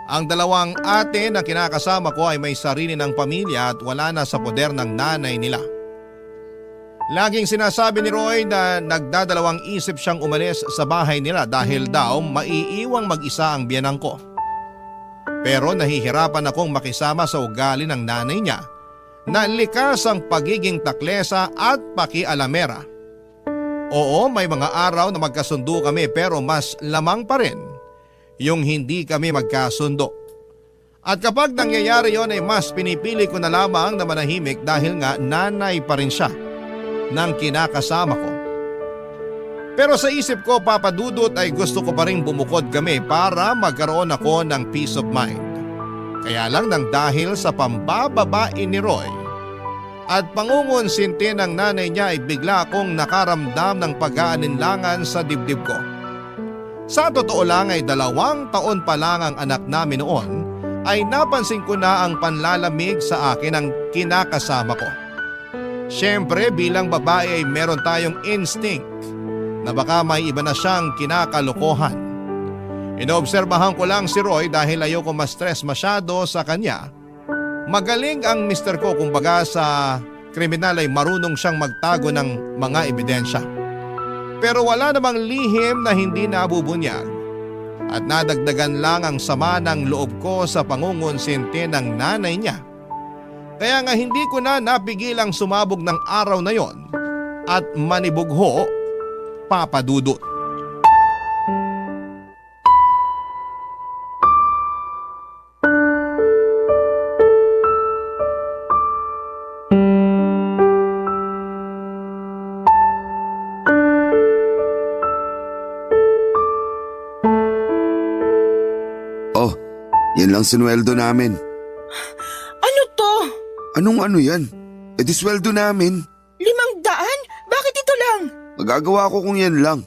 Ang 2 ate na kinakasama ko ay may sarili ng pamilya at wala na sa poder ng nanay nila. Laging sinasabi ni Roy na nagdadalawang isip siyang umalis sa bahay nila dahil daw maiiwang mag-isa ang biyanang ko. Pero nahihirapan akong makisama sa ugali ng nanay niya na likas ang pagiging taklesa at pakialamera. Oo, may mga araw na magkasundo kami pero mas lamang pa rin yung hindi kami magkasundo. At kapag nangyayari yon ay mas pinipili ko na lamang na manahimik dahil nga nanay pa rin siya ng kinakasama ko. Pero sa isip ko, papadudot, ay gusto ko pa rin bumukod kami para magkaroon ako ng peace of mind. Kaya lang nang dahil sa pambababae ni Roy at pangungonsinti ng nanay niya ay bigla akong nakaramdam ng pag-aalinlangan sa dibdib ko. Sa totoo lang ay 2 taon pa lang ang anak namin noon ay napansin ko na ang panlalamig sa akin ng kinakasama ko. Siyempre bilang babae ay meron tayong instinct na baka may iba na siyang kinakalokohan. Inoobserbahan ko lang si Roy dahil ayoko ma-stress masyado sa kanya. Magaling ang mister ko, kumbaga sa kriminal ay marunong siyang magtago ng mga ebidensya. Pero wala namang lihim na hindi nabubunyag at nadagdagan lang ang sama ng loob ko sa pangungonsinti ng nanay niya. Kaya nga hindi ko na napigilang sumabog ng araw na yon at manibugho, papadudot. Yan lang sinweldo namin. Ano to? Anong ano yan? E di sweldo namin. 500? Bakit ito lang? Magagawa ko kung yan lang.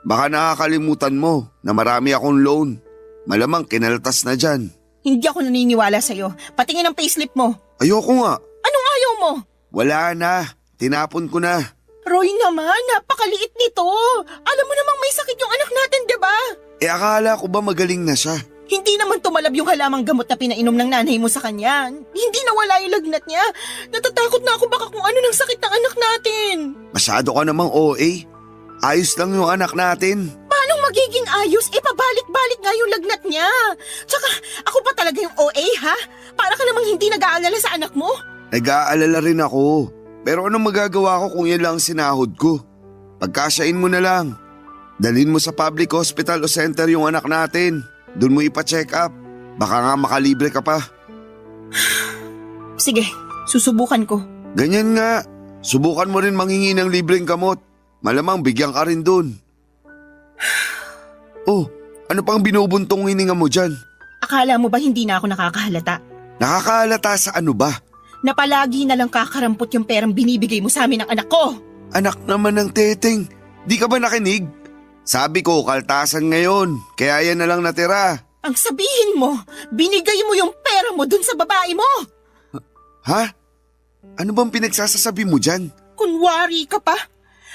Baka nakakalimutan mo na marami akong loan. Malamang kinaltas na dyan. Hindi ako naniniwala sa'yo. Patingin ang payslip mo. Ayoko nga. Anong ayaw mo? Wala na. Tinapon ko na. Roy naman, napakaliit nito. Alam mo namang may sakit yung anak natin, diba? E akala ko ba magaling na siya? Hindi naman tumalab yung halamang gamot na pinainom ng nanay mo sa kanya. Hindi nawala yung lagnat niya. Natatakot na ako baka kung ano ng sakit ng anak natin. Masyado ka namang OA. Ayos lang yung anak natin. Paano magiging ayos? Pabalik-balik nga yung lagnat niya. Tsaka, ako pa talaga yung OA, ha? Para ka namang hindi nag-aalala sa anak mo. Nag-aalala rin ako. Pero anong magagawa ko kung yan lang ang sinahod ko? Pagkasyain mo na lang. Dalhin mo sa public hospital o center yung anak natin. Doon mo ipa-check up. Baka nga makalibre ka pa. Sige, susubukan ko. Ganyan nga. Subukan mo rin manghingi ng libreng gamot. Malamang bigyan ka rin doon. Oh, ano pang binubuntong hininga mo dyan? Akala mo ba hindi na ako nakakahalata? Nakakahalata sa ano ba? Na palagi na lang kakarampot yung perang binibigay mo sa amin ng anak ko. Anak naman ng teteng. Di ka ba nakinig? Sabi ko, kaltasan ngayon. Kaya yan na lang natira. Ang sabihin mo, binigay mo yung pera mo dun sa babae mo. Ha? Ano bang pinagsasasabi mo dyan? Kunwari ka pa.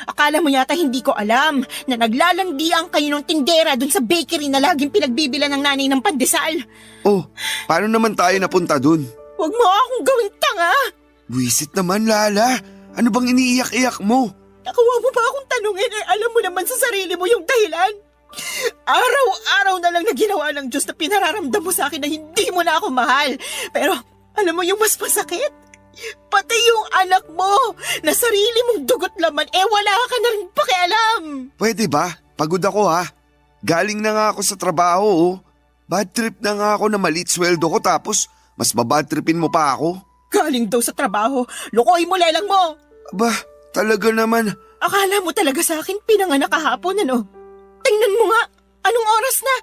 Akala mo yata hindi ko alam na naglalandian kayo ng tindera dun sa bakery na laging pinagbibilan ng nanay ng pandesal. Oh, paano naman tayo napunta dun? Huwag mo akong gawing tanga. Buwisit naman, Lala. Ano bang iniiyak-iyak mo? Nakuha mo ba akong tanungin alam mo naman sa sarili mo yung dahilan? Araw-araw na lang na ginawa ng Diyos na pinararamdam mo sa akin na hindi mo na ako mahal. Pero alam mo yung mas masakit? Pati yung anak mo na sarili mong dugot laman wala ka na rin pakialam. Pwede ba? Pagod ako ha. Galing na nga ako sa trabaho oh. Bad trip na nga ako na maliit sweldo ko tapos mas babad tripin mo pa ako. Galing daw sa trabaho, lukoy mo lelang mo. Aba, talaga naman. Akala mo talaga sa akin pinanganak kahapon ano? Tingnan mo nga, anong oras na?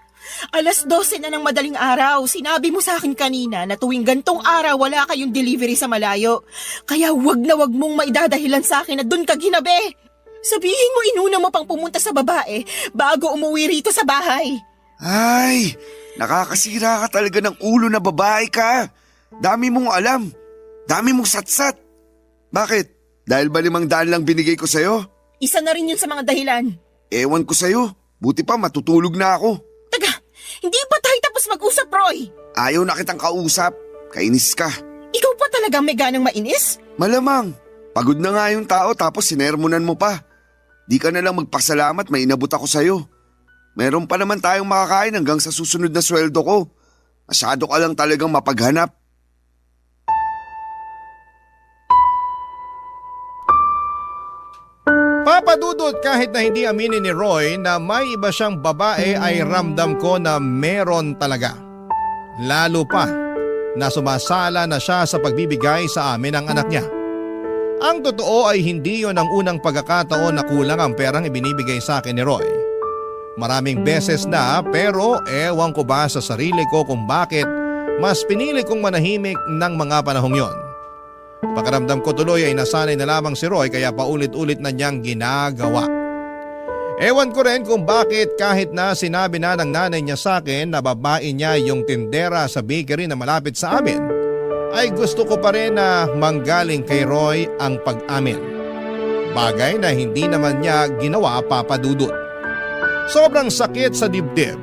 12:00 na ng madaling araw. Sinabi mo sa akin kanina na tuwing gantong araw wala kayong delivery sa malayo. Kaya wag na wag mong maidadahilan sa akin na dun ka ginabi. Sabihin mo inuna mo pang pumunta sa babae bago umuwi rito sa bahay. Ay, nakakasira ka talaga ng ulo na babae ka. Dami mong alam. Dami mong satsat. Bakit? Dahil ba 500 lang binigay ko sa'yo? Isa na rin yun sa mga dahilan. Ewan ko sa'yo. Buti pa matutulog na ako. Taga, hindi ba tayo tapos mag-usap, Roy? Ayaw na kitang kausap. Kainis ka. Ikaw pa talaga may ganang mainis? Malamang. Pagod na nga yung tao tapos sinermonan mo pa. Di ka na lang magpasalamat may inabot ako sa'yo. Meron pa naman tayong makakain hanggang sa susunod na sweldo ko. Masyado ka lang talagang mapaghanap. Papadudot kahit na hindi aminin ni Roy na may iba siyang babae ay ramdam ko na meron talaga. Lalo pa na sumasala na siya sa pagbibigay sa amin ng anak niya. Ang totoo ay hindi yon ang unang pagkakataon na kulang ang perang ibinibigay sa akin ni Roy. Maraming beses na pero ewan ko ba sa sarili ko kung bakit mas pinili kong manahimik ng mga panahong yon. Pakiramdam ko tuloy ay nasanay na lamang si Roy kaya paulit-ulit na niyang ginagawa. Ewan ko rin kung bakit kahit na sinabi na ng nanay niya sa akin na babae niya yung tindera sa bakery na malapit sa amin, ay gusto ko pa rin na manggaling kay Roy ang pag-amin. Bagay na hindi naman niya ginawa, Papadudot. Sobrang sakit sa dibdib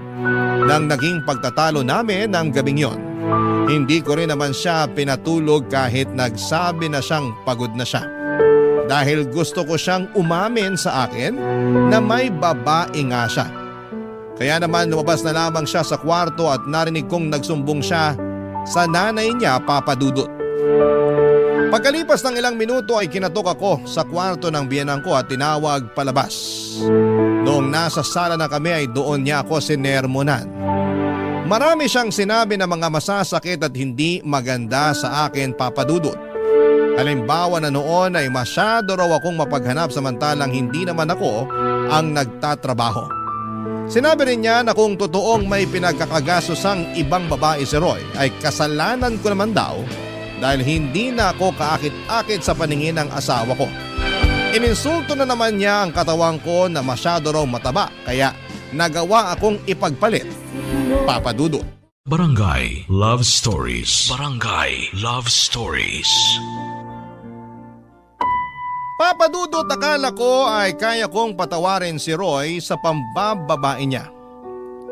nang naging pagtatalo namin ng gabing yon. Hindi ko rin naman siya pinatulog kahit nagsabi na siyang pagod na siya. Dahil gusto ko siyang umamin sa akin na may babae nga siya. Kaya naman lumabas na lamang siya sa kwarto at narinig kong nagsumbong siya sa nanay niya, Papadudot. Pagkalipas ng ilang minuto ay kinatok ako sa kwarto ng biyenan ko at tinawag palabas. Noong nasa sala na kami ay doon niya ako sinermonan. Marami siyang sinabi na mga masasakit at hindi maganda sa akin, Papadudot. Halimbawa na noon ay masyado raw akong mapaghanap samantalang hindi naman ako ang nagtatrabaho. Sinabi rin niya na kung totoong may pinagkakagasosang ibang babae si Roy ay kasalanan ko naman daw dahil hindi na ako kaakit-akit sa paningin ng asawa ko. Ininsulto na naman niya ang katawan ko na masyado raw mataba kaya nagawa akong ipagpalit, Papadudot. Barangay Love Stories. Barangay Love Stories. Papadudot, akala ko ay kaya kong patawarin si Roy sa pambababae niya.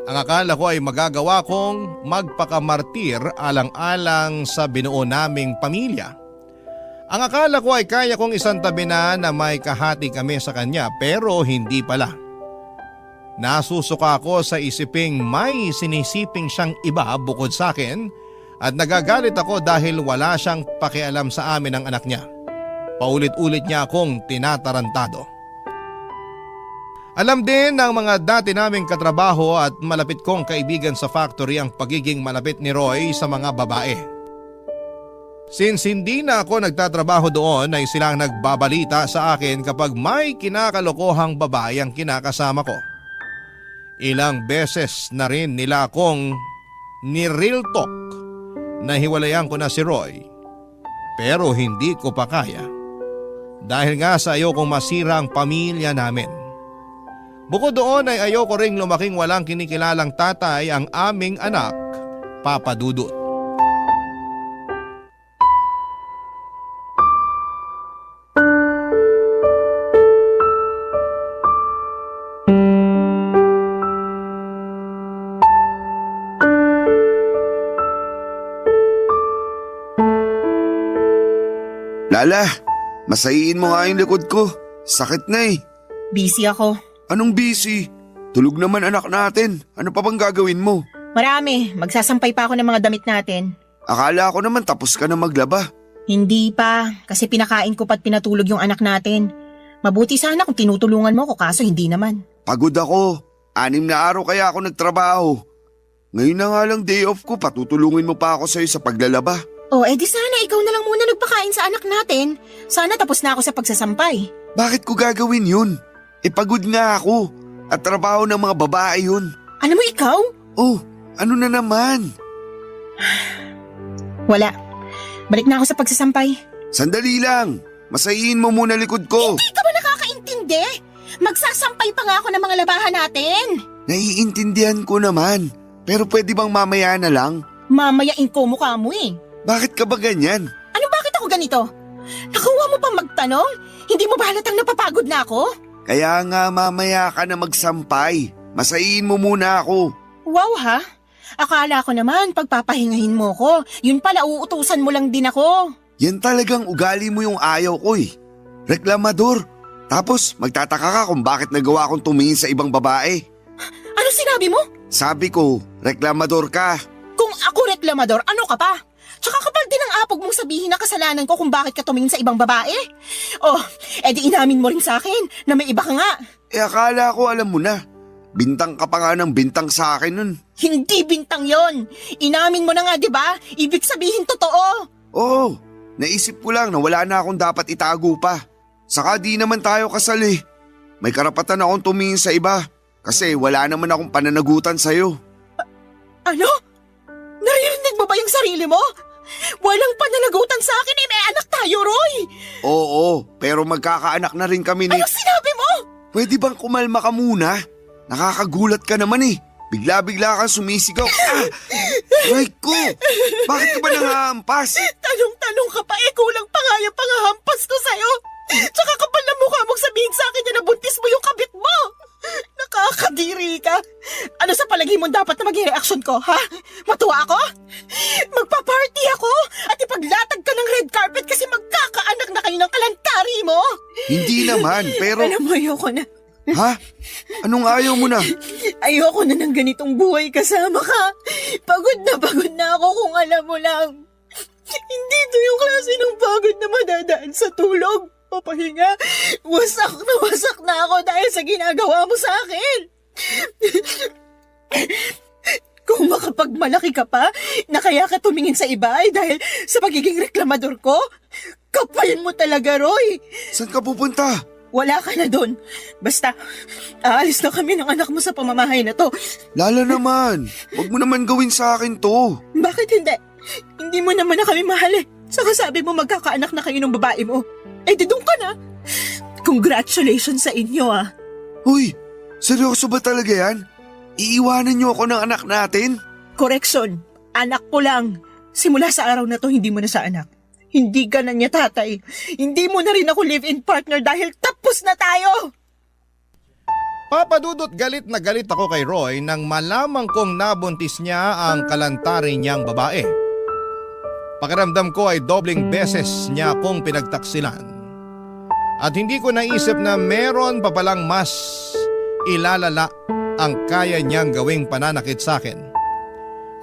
Ang akala ko ay magagawa kong magpakamartir alang-alang sa binuo naming pamilya. Ang akala ko ay kaya kong isantabi na may kahati kami sa kanya pero hindi pala. Nasusuka ako sa isiping may sinisiping siyang iba bukod sa akin at nagagalit ako dahil wala siyang pakialam sa amin ng anak niya. Paulit-ulit niya akong tinatarantado. Alam din ng mga dati naming katrabaho at malapit kong kaibigan sa factory ang pagiging malapit ni Roy sa mga babae. Since hindi na ako nagtatrabaho doon ay silang nagbabalita sa akin kapag may kinakalokohang babae ang kinakasama ko. Ilang beses na rin nila akong ni-real talk na hiwalayan ko na si Roy pero hindi ko pa kaya dahil nga sa ayokong masira ang pamilya namin. Bukod doon ay ayoko ring lumaking walang kinikilalang tatay ang aming anak, Papa Dudut. Lala, masayiin mo nga yung likod ko. Sakit na eh. Busy ako. Anong busy? Tulog naman anak natin. Ano pa bang gagawin mo? Marami. Magsasampay pa ako ng mga damit natin. Akala ko naman tapos ka na maglaba. Hindi pa. Kasi pinakain ko pa't pinatulog yung anak natin. Mabuti sana kung tinutulungan mo ko kaso hindi naman. Pagod ako. 6 na araw kaya ako nagtrabaho. Ngayon na nga lang day off ko, patutulungin mo pa ako sa'yo sa paglalaba. Oh, edi sana ikaw na lang muna nagpakain sa anak natin. Sana tapos na ako sa pagsasampay. Bakit ko gagawin yun? Pagod nga ako. At trabaho ng mga babae yun. Alam mo ikaw? Oh, ano na naman? Wala. Balik na ako sa pagsasampay. Sandali lang. Masayiin mo muna likod ko. Hindi ka ba nakakaintindi? Magsasampay pa nga ako ng mga labahan natin. Naiintindihan ko naman. Pero pwede bang mamaya na lang? Mamayain ko mukha mo eh. Bakit ka ba ganyan? Ano bakit ako ganito? Nakuha mo pang magtanong? Hindi mo ba halatang napapagod na ako? Kaya nga mamaya ka na magsampay. Masayiin mo muna ako. Wow ha? Akala ko naman pagpapahingahin mo ko. Yun pala uutusan mo lang din ako. Yan talagang ugali mo yung ayaw ko eh. Reklamador. Tapos magtataka ka kung bakit nagawa kong tumingin sa ibang babae. Ano sinabi mo? Sabi ko, reklamador ka. Kung ako reklamador, ano ka pa? Tsaka kapal din ang apog mong sabihin na kasalanan ko kung bakit ka tumingin sa ibang babae. Oh, edi inamin mo rin sa akin na may iba ka nga. Akala ko alam mo na. Bintang ka pa nga ng bintang sa akin nun. Hindi bintang yon. Inamin mo na nga, di ba? Ibig sabihin totoo. Oo, naisip ko lang na wala na akong dapat itago pa. Saka di naman tayo kasal eh. May karapatan akong tumingin sa iba. Kasi wala naman akong pananagutan sa'yo. Ano? Naririnig mo ba yung sarili mo? Walang pananagutan sa akin eh, may anak tayo, Roy! Oo, pero magkakaanak na rin kami ni... Ano sinabi mo? Pwede bang kumalma ka muna? Nakakagulat ka naman eh. Bigla-bigla kang sumisigaw. Ay ko! Bakit ka ba nangahampas? Tanong-tanong ka pa eh, kulang pa nga yung pangahampas ko sa'yo. Tsaka kapal na mukha mong sabihin sa akin na nabuntis mo yung kabit mo. Nakakadiri ka. Ano sa palagi mo dapat na maging reaksyon ko, ha? Matuwa ako? Magpa-party ako at ipaglatag ka ng red carpet kasi magkakaanak na kayo ng kalantari mo. Hindi naman, pero... Alam mo, ayoko na. Ha? Anong ayaw mo na? Ayoko na ng ganitong buhay kasama ka. Pagod na ako kung alam mo lang. Hindi to yung klase ng pagod na madadaan sa tulog. Papahinga, wasak na ako dahil sa ginagawa mo sa akin. Kung makapagmalaki ka pa, na kaya ka tumingin sa iba ay dahil sa pagiging reklamador ko, kapal mo talaga, Roy. Saan ka pupunta? Wala ka na doon. Basta, aalis na kami ng anak mo sa pamamahay na to. Lala naman, wag mo naman gawin sa akin to. Bakit hindi? Hindi mo naman na kami mahal eh. Saka sabi mo magkakaanak na kayo ng babae mo. Eh di doon ka na. Congratulations sa inyo ah. Uy, seryoso ba talaga yan? Iiwanan niyo ako ng anak natin? Correction, anak ko lang. Simula sa araw na to, hindi mo na sa anak. Hindi ka na niya tatay. Hindi mo na rin ako live-in partner dahil tapos na tayo. Papa Dudut, galit na galit ako kay Roy nang malamang kong nabuntis niya ang kalantari niyang babae. Pakiramdam ko ay dobling beses niya akong pinagtaksilan. At hindi ko naisip na meron pa palang mas ilalala ang kaya niyang gawing pananakit sa akin.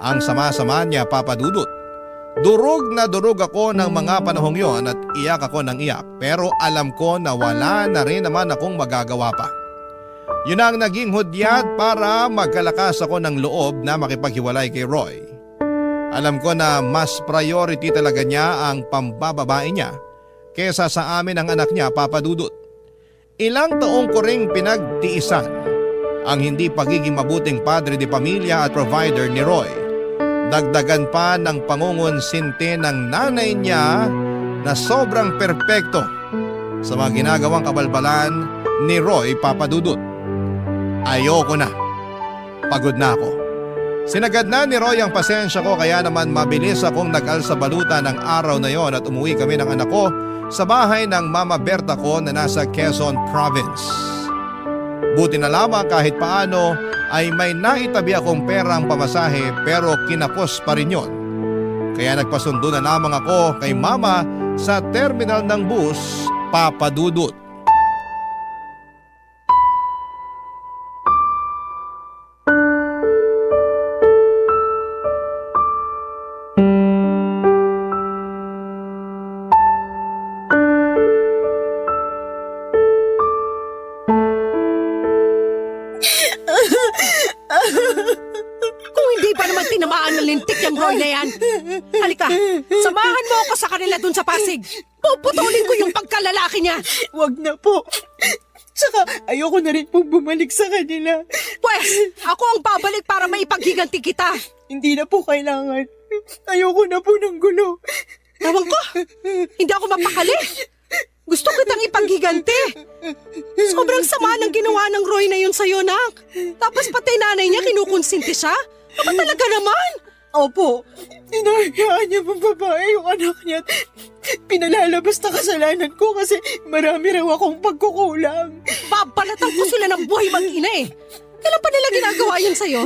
Ang sama-sama niya, Papa Dudut. Durog na durog ako ng mga panahong yon at iyak ako ng iyak, pero alam ko na wala na rin naman akong magagawa pa. Yun ang naging hudyat para magkalakas ako ng loob na makipaghiwalay kay Roy. Alam ko na mas priority talaga niya ang pambababae niya kesa sa amin ang anak niya, Papa Dudut. Ilang taong ko ring pinagtiisan ang hindi pagiging mabuting padre de pamilya at provider ni Roy. Dagdagan pa ng pangungonsinti ng nanay niya na sobrang perpekto sa mga ginagawang kabalbalan ni Roy, Papa Dudut. Ayoko na. Pagod na ako. Sinagad na ni Roy ang pasensya ko kaya naman mabilis akong nag-alsa baluta ng araw na yon at umuwi kami ng anak ko sa bahay ng Mama Berta ko na nasa Quezon Province. Buti na lamang kahit paano ay may naitabi akong perang pamasahe pero kinapos pa rin yon. Kaya nagpasundo na lamang ako kay Mama sa terminal ng bus, Papa Dudut. Kung hindi pa naman tinamaan ng lintik yung Roy na yan. Halika, samahan mo ako sa kanila dun sa Pasig. Puputulin ko yung pagkalalaki niya. Wag na po. Saka ayoko na rin pong bumalik sa kanila. Pwes, ako ang babalik para maipaghiganti kita. Hindi na po kailangan. Ayoko na po ng gulo. Ewan ko, hindi ako mapakali. Gusto kitang ipaghiganti. Sobrang sama ng ginawa ng Roy na yun sa'yo, nak. Tapos pati nanay niya kinukonsinti siya. Aba talaga naman. Opo, inahayaan niya ng babae yung anak niya at pinalalabas na kasalanan ko kasi marami raw akong pagkukulang. Babalatan ko sila ng buhay mag-ina eh. Kailan pa nila ginagawa yun sa'yo?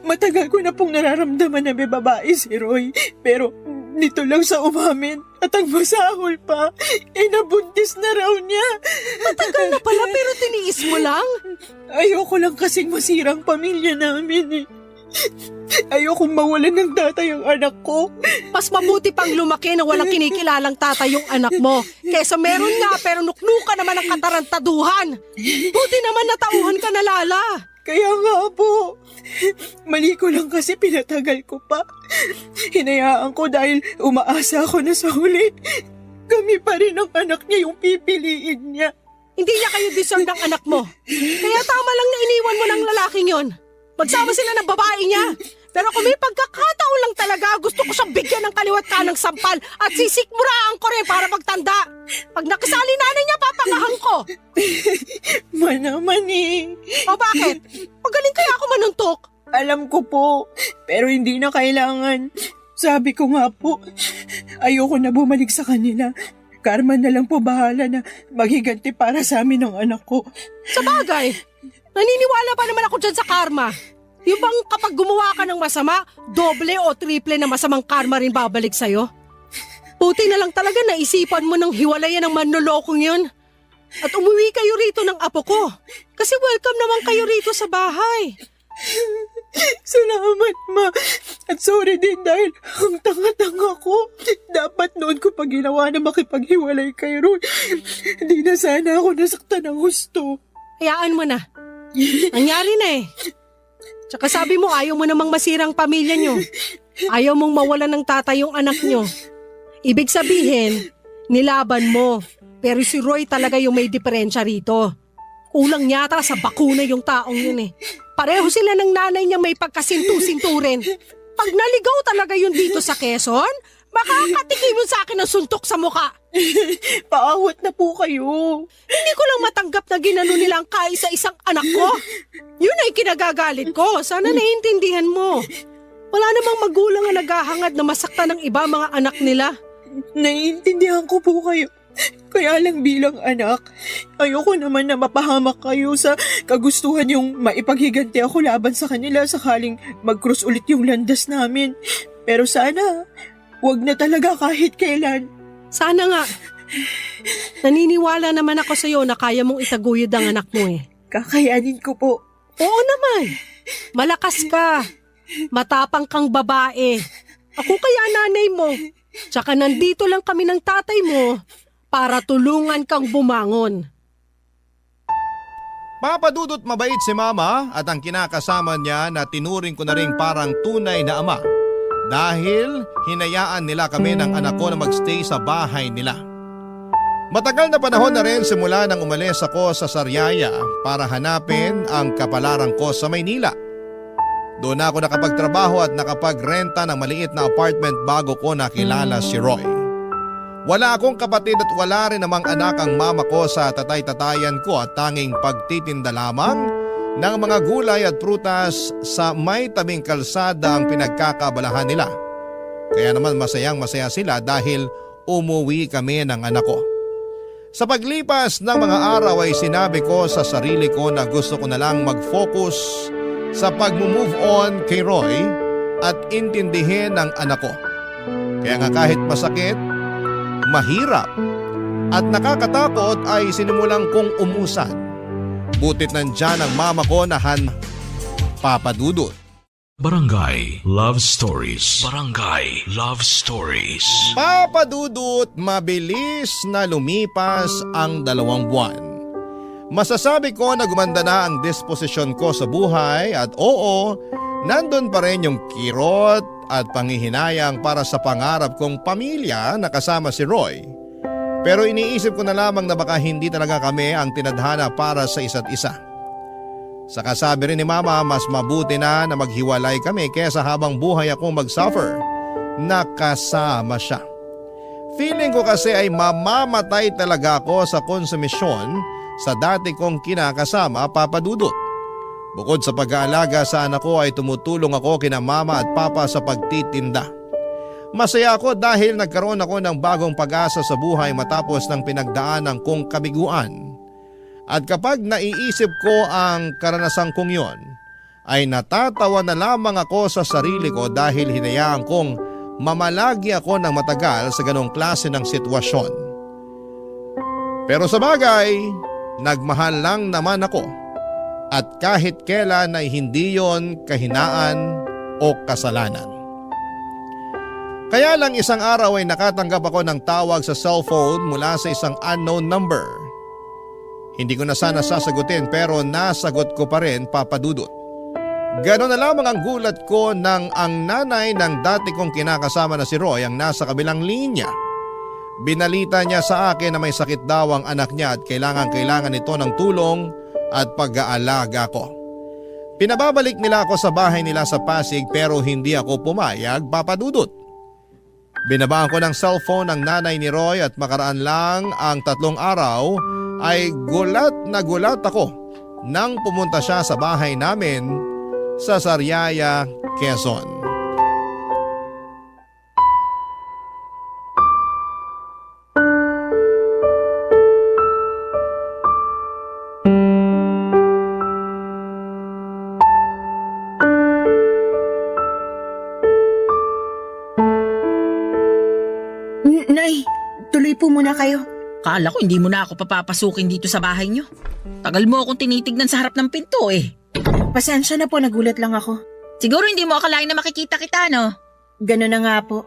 Matagal ko na pong nararamdaman na may babae si Roy, pero nito lang sa umamin at ang masahol pa, nabuntis na raw niya. Matagal na pala pero tiniis mo lang. Ayoko lang kasing masirang pamilya namin eh. Ayokong mawalan ng tatay ang anak ko. Mas mabuti pang lumaki na walang kinikilalang tatay yung anak mo. Kesa meron nga pero nuknuka naman ang katarantaduhan. Buti naman natauhan ka na, Lala. Kaya nga po, mali ko lang kasi pinatagal ko pa. Hinayaan ko dahil umaasa ako na sa huli. Kami pa rin ang anak niya yung pipiliin niya. Hindi niya kayo deserve ng anak mo. Kaya tama lang na iniwan mo ng lalaking yon. Magsama sila ng babae niya. Pero kung may pagkakataon lang talaga, gusto ko siyang bigyan ng kaliwat kanang sampal at sisikmuraan ko rin para magtanda. Pag nakasali nanay niya, papakahan ko. Naman eh. O bakit? Magaling kaya ako manuntok? Alam ko po, pero hindi na kailangan. Sabi ko nga po, ayoko na bumalik sa kanila. Karma na lang po bahala na maghiganti para sa amin ng anak ko. Sa bagay, naniniwala pa naman ako dyan sa karma. Yung bang kapag gumawa ka ng masama, doble o triple na masamang karma rin babalik sa'yo? Buti na lang talaga naisipan mo ng hiwalayan ng manlolokong yun. At umuwi kayo rito ng apo ko. Kasi welcome naman kayo rito sa bahay. Salamat, Ma. At sorry din dahil ang tanga-tanga ko. Dapat noon ko pa ginawa na makipaghiwalay kay Roy. Hindi na sana ako nasaktan ng gusto. Hayaan mo na. Nangyari na eh. Tsaka sabi mo ayaw mo namang masirang pamilya nyo. Ayaw mong mawalan ng tatay yung anak nyo. Ibig sabihin, nilaban mo. Pero si Roy talaga yung may diferensya rito. Kulang yata sa bakuna yung taong yun eh. Pareho sila ng nanay niya may pagkasintu-sinturin. Pag naligaw talaga yun dito sa Quezon, makakatikim mo sa akin ng suntok sa muka. Paawat na po kayo. Hindi ko lang matanggap na ginano nila ang kaisa-isang anak ko. Yun ay kinagagalit ko. Sana naiintindihan mo. Wala namang magulang na naghahangad na masaktan ng iba mga anak nila. Naiintindihan ko po kayo. Kaya lang bilang anak, ayoko naman na mapahamak kayo sa kagustuhan yung maipaghiganti ako laban sa kanila sakaling mag-cross ulit yung landas namin. Pero sana, Huwag na talaga kahit kailan. Sana nga. Naniniwala naman ako sa'yo na kaya mong itaguyod ang anak mo eh. Kakayanin ko po. Oo naman. Malakas ka. Matapang kang babae. Ako kaya nanay mo. Tsaka nandito lang kami ng tatay mo para tulungan kang bumangon. Papadudot mabait si Mama at ang kinakasama niya na tinuring ko na rin parang tunay na ama dahil hinayaan nila kami ng anak ko na magstay sa bahay nila. Matagal na panahon na rin simula nang umalis ako sa Sariaya para hanapin ang kapalaran ko sa Maynila. Doon ako nakapagtrabaho at nakapagrenta ng maliit na apartment bago ko nakilala si Roy. Wala akong kapatid at wala rin namang anak ang mama ko sa tatay-tatayan ko at tanging pagtitinda lamang ng mga gulay at prutas sa may tabing kalsada ang pinagkakabalahan nila. Kaya naman masayang-masaya sila dahil umuwi kami ng anak ko. Sa paglipas ng mga araw ay sinabi ko sa sarili ko na gusto ko na lang mag-focus sa pag-move on kay Roy at intindihin ang anak ko. Kaya nga kahit masakit, mahirap at nakakatakot ay sinimulang kong umusan. Butit nandyan ang mama ko na Papadudot. Barangay Love Stories. Barangay Love Stories. Papadudot, mabilis na lumipas ang 2 buwan. Masasabi ko na gumanda na ang disposisyon ko sa buhay at oo, nandun pa rin yung kirot at panghihinayang para sa pangarap kong pamilya na kasama si Roy. Pero iniisip ko na lamang na baka hindi talaga kami ang tinadhana para sa isa't isa. Saka sabi rin ni Mama, mas mabuti na maghiwalay kami kesa habang buhay akong mag-suffer. Nakasama siya. Feeling ko kasi ay mamamatay talaga ako sa konsumisyon sa dati kong kinakasama, Papadudot. Bukod sa pag-aalaga sa anak ko ay tumutulong ako kina Mama at Papa sa pagtitinda. Masaya ako dahil nagkaroon ako ng bagong pag-asa sa buhay matapos ng pinagdaanan kong kabiguan. At kapag naiisip ko ang karanasan kong yon, ay natatawa na lamang ako sa sarili ko dahil hinayaan kong mamalagi ako ng matagal sa ganong klase ng sitwasyon. Pero sa bagay, nagmahal lang naman ako at kahit kailan ay hindi yon kahinaan o kasalanan. Kaya lang isang araw ay nakatanggap ako ng tawag sa cellphone mula sa isang unknown number. Hindi ko na sana sasagutin pero nasagot ko pa rin, Papadudot. Ganon na lamang ang gulat ko nang ang nanay ng dati kong kinakasama na si Roy ang nasa kabilang linya. Binalita niya sa akin na may sakit daw ang anak niya at kailangan nito ng tulong at pag-aalaga ko. Pinababalik nila ako sa bahay nila sa Pasig pero hindi ako pumayag, Papadudot. Binabaan ko ng cellphone ang nanay ni Roy at makaraan lang ang 3 araw ay gulat na gulat ako nang pumunta siya sa bahay namin sa Sariaya, Quezon. Nay, tuloy po muna kayo. Kala ko hindi mo na ako papapasukin dito sa bahay niyo. Tagal mo akong tinitignan sa harap ng pinto eh. Pasensya na po, nagulat lang ako. Siguro hindi mo akalain na makikita kita, no? Ganun na nga po.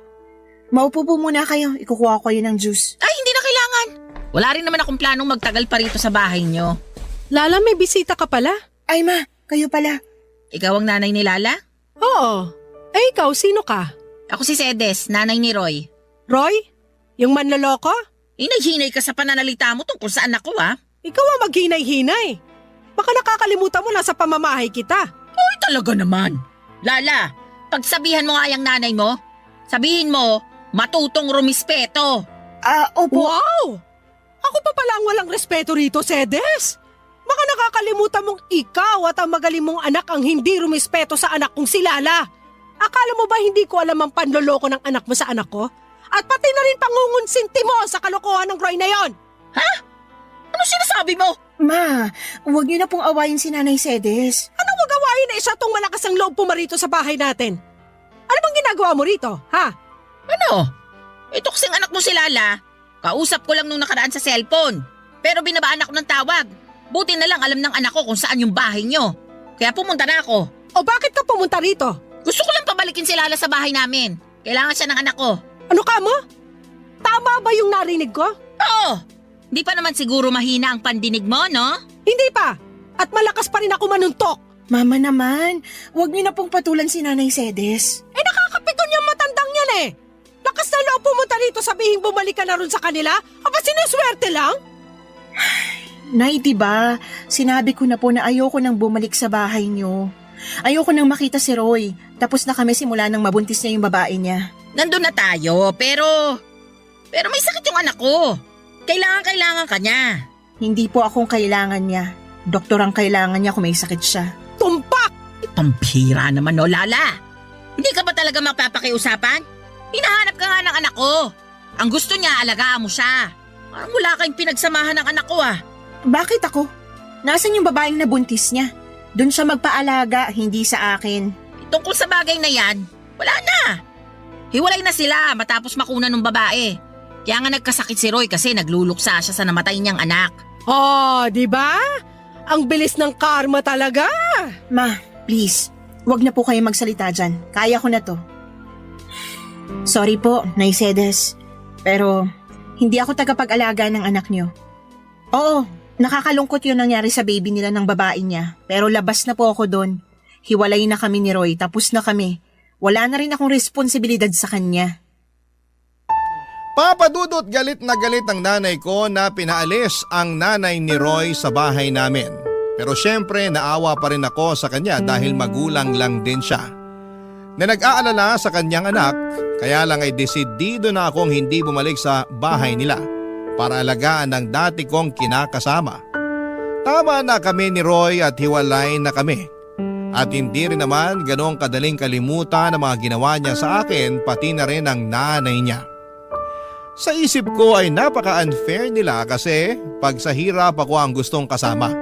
Maupo po muna kayo, ikukuha ko kayo ng juice. Ay, hindi na kailangan. Wala rin naman akong planong magtagal pa rito sa bahay niyo. Lala, may bisita ka pala? Ay ma, kayo pala. Ikaw ang nanay ni Lala? Oo. Eh ikaw, sino ka? Ako si Sedes, nanay ni Roy. Roy? Yung manloloko? Hinay-hinay ka sa pananalita mo tungkol sa anak ko, ha? Ikaw ang maghinay-hinay. Baka nakakalimutan mo nasa pamamahay kita. Uy, talaga naman. Lala, pagsabihan mo nga yung nanay mo, sabihin mo, matutong rumispeto. Opo. Wow! Ako pa pala ang walang respeto rito, Sedes. Baka nakakalimutan mong ikaw at ang magaling mong anak ang hindi rumispeto sa anak kong si Lala. Akala mo ba hindi ko alam ang panloloko ng anak mo sa anak ko? At pati na rin pangungunsinti mo sa kalokohan ng Roy na yon. Ha? Ano sinasabi mo? Ma, huwag niyo na pong awayin si Nanay Sedes. Ano magawain na isa tong malakas ang loob pumarito sa bahay natin? Ano bang ginagawa mo rito, ha? Ano? Ito kasing anak mo si Lala. Kausap ko lang nung nakaraan sa cellphone. Pero binabaan ako ng tawag. Buti na lang alam ng anak ko kung saan yung bahay nyo. Kaya pumunta na ako. O bakit ka pumunta rito? Gusto ko lang pabalikin si Lala sa bahay namin. Kailangan siya ng anak ko. Ano ka mo? Tama ba yung narinig ko? Oo! Di pa naman siguro mahina ang pandinig mo, no? Hindi pa. At malakas pa rin ako manuntok. Mama naman, huwag niyo na pong patulan si Nanay Sedes. Nakakapikon yung matandang yan eh. Lakas na loob pumunta rito sabihin bumalik ka na rin sa kanila? Aba sinuswerte lang? Nay, diba? Sinabi ko na po na ayoko nang bumalik sa bahay niyo. Ayoko nang makita si Roy. Tapos na kami simula nang mabuntis niya yung babae niya. Nandun na tayo, pero may sakit yung anak ko. Kailangan ka niya. Hindi po akong kailangan niya. Doktor ang kailangan niya kung may sakit siya. Tumpak! Pambihira naman, no, Lala? Hindi ka ba talaga mapapakiusapan? Hinahanap ka nga ng anak ko. Ang gusto niya, alagaan mo siya. Parang wala kayong pinagsamahan ng anak ko, ah. Bakit ako? Nasaan yung babaeng nabuntis niya? Doon siya magpaalaga, hindi sa akin. Tungkol sa bagay na yan, wala na. Hiwalay na sila matapos makuna ng babae. Kaya nga nagkasakit si Roy kasi nagluluksa siya sa namatay niyang anak. Oh, di ba? Ang bilis ng karma talaga. Ma, please, wag na po kayo magsalita dyan. Kaya ko na to. Sorry po, Nay Sedes. Pero hindi ako tagapag-alaga ng anak niyo. Oo, nakakalungkot yung nangyari sa baby nila ng babae niya. Pero labas na po ako doon. Hiwalay na kami ni Roy, tapos na kami. Wala na rin akong responsibilidad sa kanya. Papadudot galit na galit ang nanay ko na pinaalis ang nanay ni Roy sa bahay namin. Pero syempre naawa pa rin ako sa kanya dahil magulang lang din siya. Na nag-aalala sa kanyang anak, kaya lang ay desidido na akong hindi bumalik sa bahay nila para alagaan ng dati kong kinakasama. Tama na kami ni Roy at hiwalay na kami. At hindi rin naman ganong kadaling kalimutan ang mga ginawa niya sa akin pati na rin ang nanay niya. Sa isip ko ay napaka-unfair nila kasi pag sa hirap ako ang gustong kasama.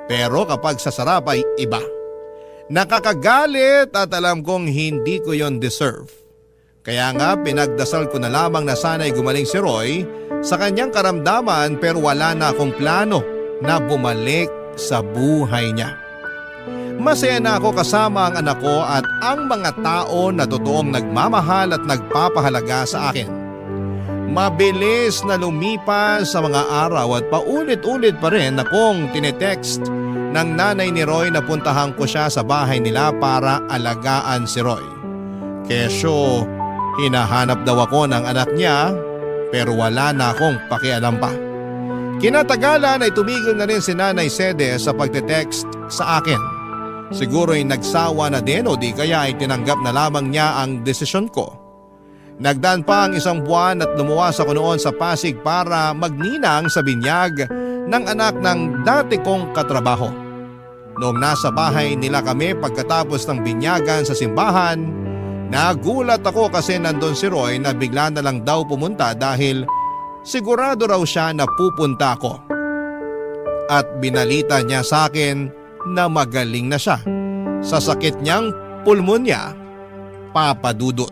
Pero kapag sa sarap ay iba. Nakakagalit at alam kong hindi ko yon deserve. Kaya nga pinagdasal ko na lamang na sana'y gumaling si Roy sa kanyang karamdaman pero wala na akong plano na bumalik sa buhay niya. Masaya na ako kasama ang anak ko at ang mga tao na totoong nagmamahal at nagpapahalaga sa akin. Mabilis na lumipas sa mga araw at paulit-ulit pa rin akong tinetext ng nanay ni Roy na puntahan ko siya sa bahay nila para alagaan si Roy. Kesyo, hinahanap daw ako ng anak niya pero wala na akong pakialam pa. Kinatagalan ay tumigil na rin si Nanay Sede sa pagte-text sa akin. Siguro'y nagsawa na din o di kaya ay tinanggap na lamang niya ang desisyon ko. Nagdaan pa ang isang buwan at lumuwas ako noon sa Pasig para magninang sa binyag ng anak ng dati kong katrabaho. Noong nasa bahay nila kami pagkatapos ng binyagan sa simbahan, nagulat ako kasi nandun si Roy na bigla na lang daw pumunta dahil sigurado raw siya na pupunta ako. At binalita niya sa akin na magaling na siya sa sakit niyang pulmonya, papadudot.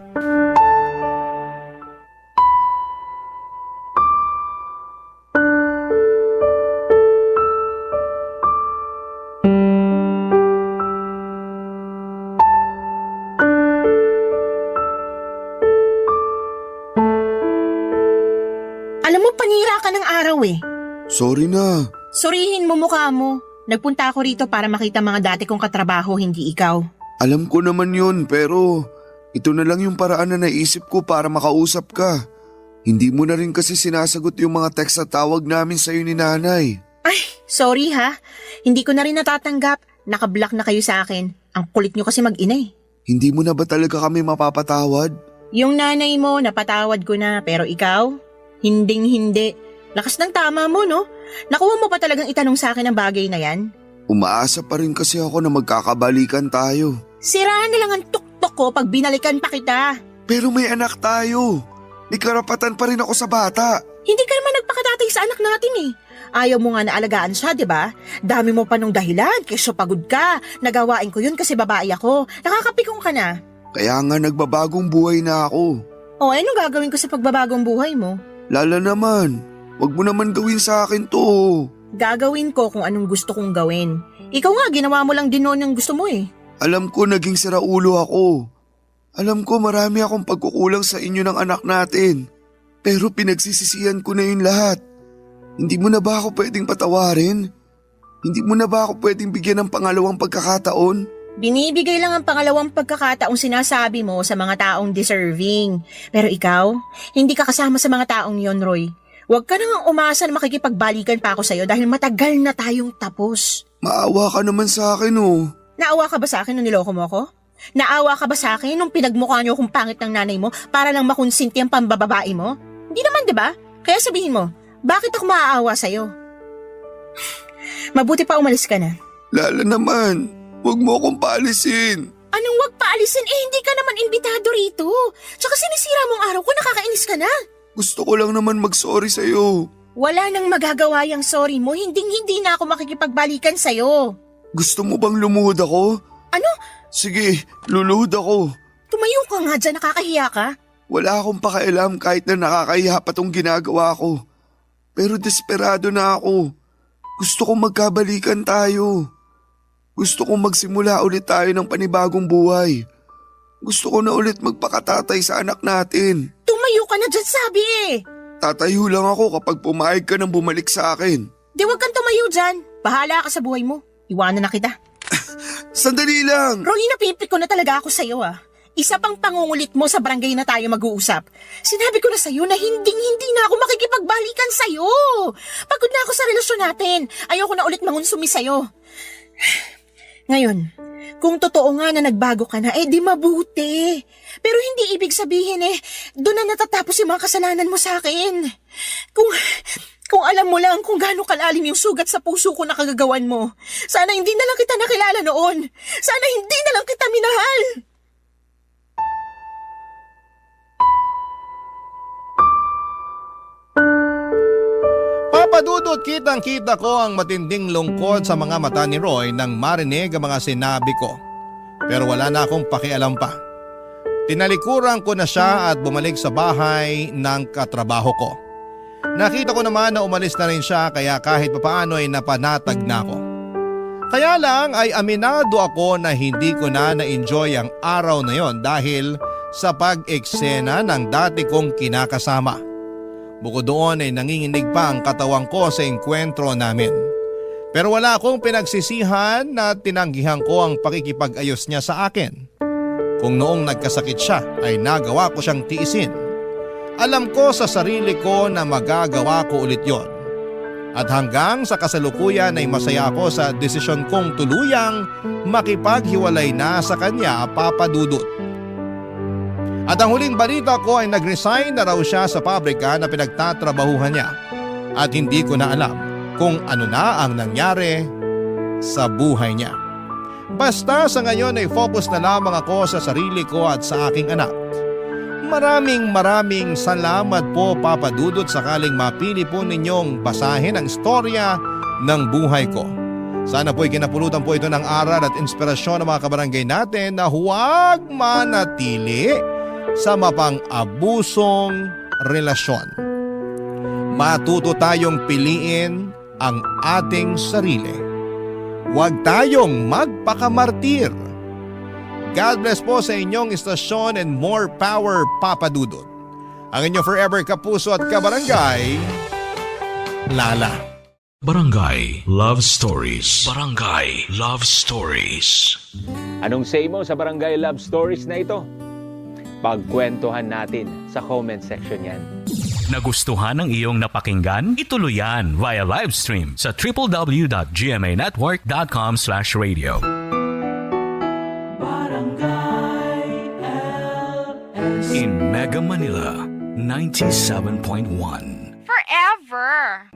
Alam mo, panira ka ng araw eh. Sorry na. Surihin mo mukha mo. Nagpunta ako rito para makita mga dati kong katrabaho, hindi ikaw. Alam ko naman yun pero ito na lang yung paraan na naisip ko para makausap ka. Hindi mo na rin kasi sinasagot yung mga text at tawag namin sa'yo ni nanay. Ay, sorry ha. Hindi ko na rin natatanggap. Nakablock na kayo sa akin. Ang kulit nyo kasi mag-ina eh. Hindi mo na ba talaga kami mapapatawad? Yung nanay mo, napatawad ko na. Pero ikaw, hinding-hindi. Lakas ng tama mo, no? Nakuha mo pa talagang itanong sa akin ang bagay na yan? Umaasa pa rin kasi ako na magkakabalikan tayo. Siraan na lang ang tuktok ko pag binalikan pa kita. Pero may anak tayo. May karapatan pa rin ako sa bata. Hindi ka naman nagpakatatay sa anak natin eh. Ayaw mo nga na alagaan siya, di ba? Dami mo pa nung dahilan, kesyo pagod ka. Nagawain ko yun kasi babae ako. Nakakapikong ka na. Kaya nga nagbabagong buhay na ako. O anong gagawin ko sa pagbabagong buhay mo? Lala naman, wag mo naman gawin sa akin to. Gagawin ko kung anong gusto kong gawin. Ikaw nga, ginawa mo lang din noon yung gusto mo eh. Alam ko naging siraulo ako. Alam ko marami akong pagkukulang sa inyo ng anak natin. Pero pinagsisisihan ko na yun lahat. Hindi mo na ba ako pwedeng patawarin? Hindi mo na ba ako pwedeng bigyan ng pangalawang pagkakataon? Binibigay lang ang pangalawang pagkakataong sinasabi mo sa mga taong deserving. Pero ikaw, hindi ka kasama sa mga taong yon, Roy. Huwag ka nang umasa na makikipagbalikan pa ako sa'yo dahil matagal na tayong tapos. Maawa ka naman sa akin oh. Naawa ka ba sa akin nung niloko mo ako? Naawa ka ba sa akin nung pinagmukha niyo kung pangit ng nanay mo para lang makonsinti ang pambababae mo? Hindi naman, di ba? Kaya sabihin mo, bakit ako maaawa sa'yo? Mabuti pa umalis ka na. Lala naman, huwag mo akong paalisin. Anong wag paalisin? Hindi ka naman imbitado rito. Tsaka sinisira mong araw ko, nakakainis ka na. Gusto ko lang naman mag-sorry sa'yo. Wala nang magagawa yung sorry mo, hindi na ako makikipagbalikan sa'yo. Gusto mo bang lumuhod ako? Ano? Sige, luluhod ako. Tumayo ka nga dyan, nakakahiya ka. Wala akong pakialam kahit na nakakahiya pa tong ginagawa ko. Pero desperado na ako. Gusto kong magkabalikan tayo. Gusto kong magsimula ulit tayo ng panibagong buhay. Gusto ko na ulit magpakatatay sa anak natin. Tumayo ka na dyan, sabi eh. Tatayo lang ako kapag pumayag ka nang bumalik sa akin. Di wag kang tumayo dyan. Bahala ka sa buhay mo. Iwanan na kita. Sandali lang! Roy, napipit ko na talaga ako sa'yo ah. Isa pang pangungulit mo sa barangay na tayo mag-uusap. Sinabi ko na sa'yo na hindi na ako makikipagbalikan sa'yo. Pagod na ako sa relasyon natin. Ayoko na ulit mangunsumi sa'yo. Ngayon, kung totoo nga na nagbago ka na, di mabuti. Pero hindi ibig sabihin doon na natatapos yung mga kasalanan mo sa akin. Kung alam mo lang kung gaano kalalim yung sugat sa puso ko na kagagawan mo. Sana hindi na lang kita nakilala noon. Sana hindi na lang kita minahal. Papadudot, kitang-kita ko ang matinding lungkot sa mga mata ni Roy nang marinig ang mga sinabi ko. Pero wala na akong pakialam pa. Tinalikuran ko na siya at bumalik sa bahay ng katrabaho ko. Nakita ko naman na umalis na rin siya kaya kahit papaano ay napanatag na ako. Kaya lang ay aminado ako na hindi ko na-enjoy ang araw na yon dahil sa pag-eksena ng dati kong kinakasama. Bukod doon ay nanginginig pa ang katawan ko sa engkwentro namin. Pero wala akong pinagsisihan na tinanggihan ko ang pakikipag-ayos niya sa akin. Kung noong nagkasakit siya ay nagawa ko siyang tiisin. Alam ko sa sarili ko na magagawa ko ulit yon. At hanggang sa kasalukuyan ay masaya ako sa desisyon kong tuluyang makipaghiwalay na sa kanya, Papa Dudut. At ang huling balita ko ay nag-resign na raw siya sa pabrika na pinagtatrabahuhan niya. At hindi ko na alam kung ano na ang nangyari sa buhay niya. Basta sa ngayon ay focus na lamang ako sa sarili ko at sa aking anak. Maraming salamat po, Papa Dudut, sakaling mapili po ninyong basahin ang istorya ng buhay ko. Sana po'y kinapulutan po ito ng aral at inspirasyon ng mga kabarangay natin na huwag manatili sa mapang-abusong relasyon. Matuto tayong piliin ang ating sarili. Huwag tayong magpakamartir. God bless po sa inyong istasyon and more power, Papa Dudut. Ang inyong forever kapuso at kabarangay, Lala. Barangay Love Stories. Barangay Love Stories. Anong say mo sa Barangay Love Stories na ito? Pagkwentuhan natin sa comment section yan. Nagustuhan ng iyong napakinggan? Ituloy yan via live stream sa www.gmanetwork.com/radio. In Mega Manila, 97.1. Forever.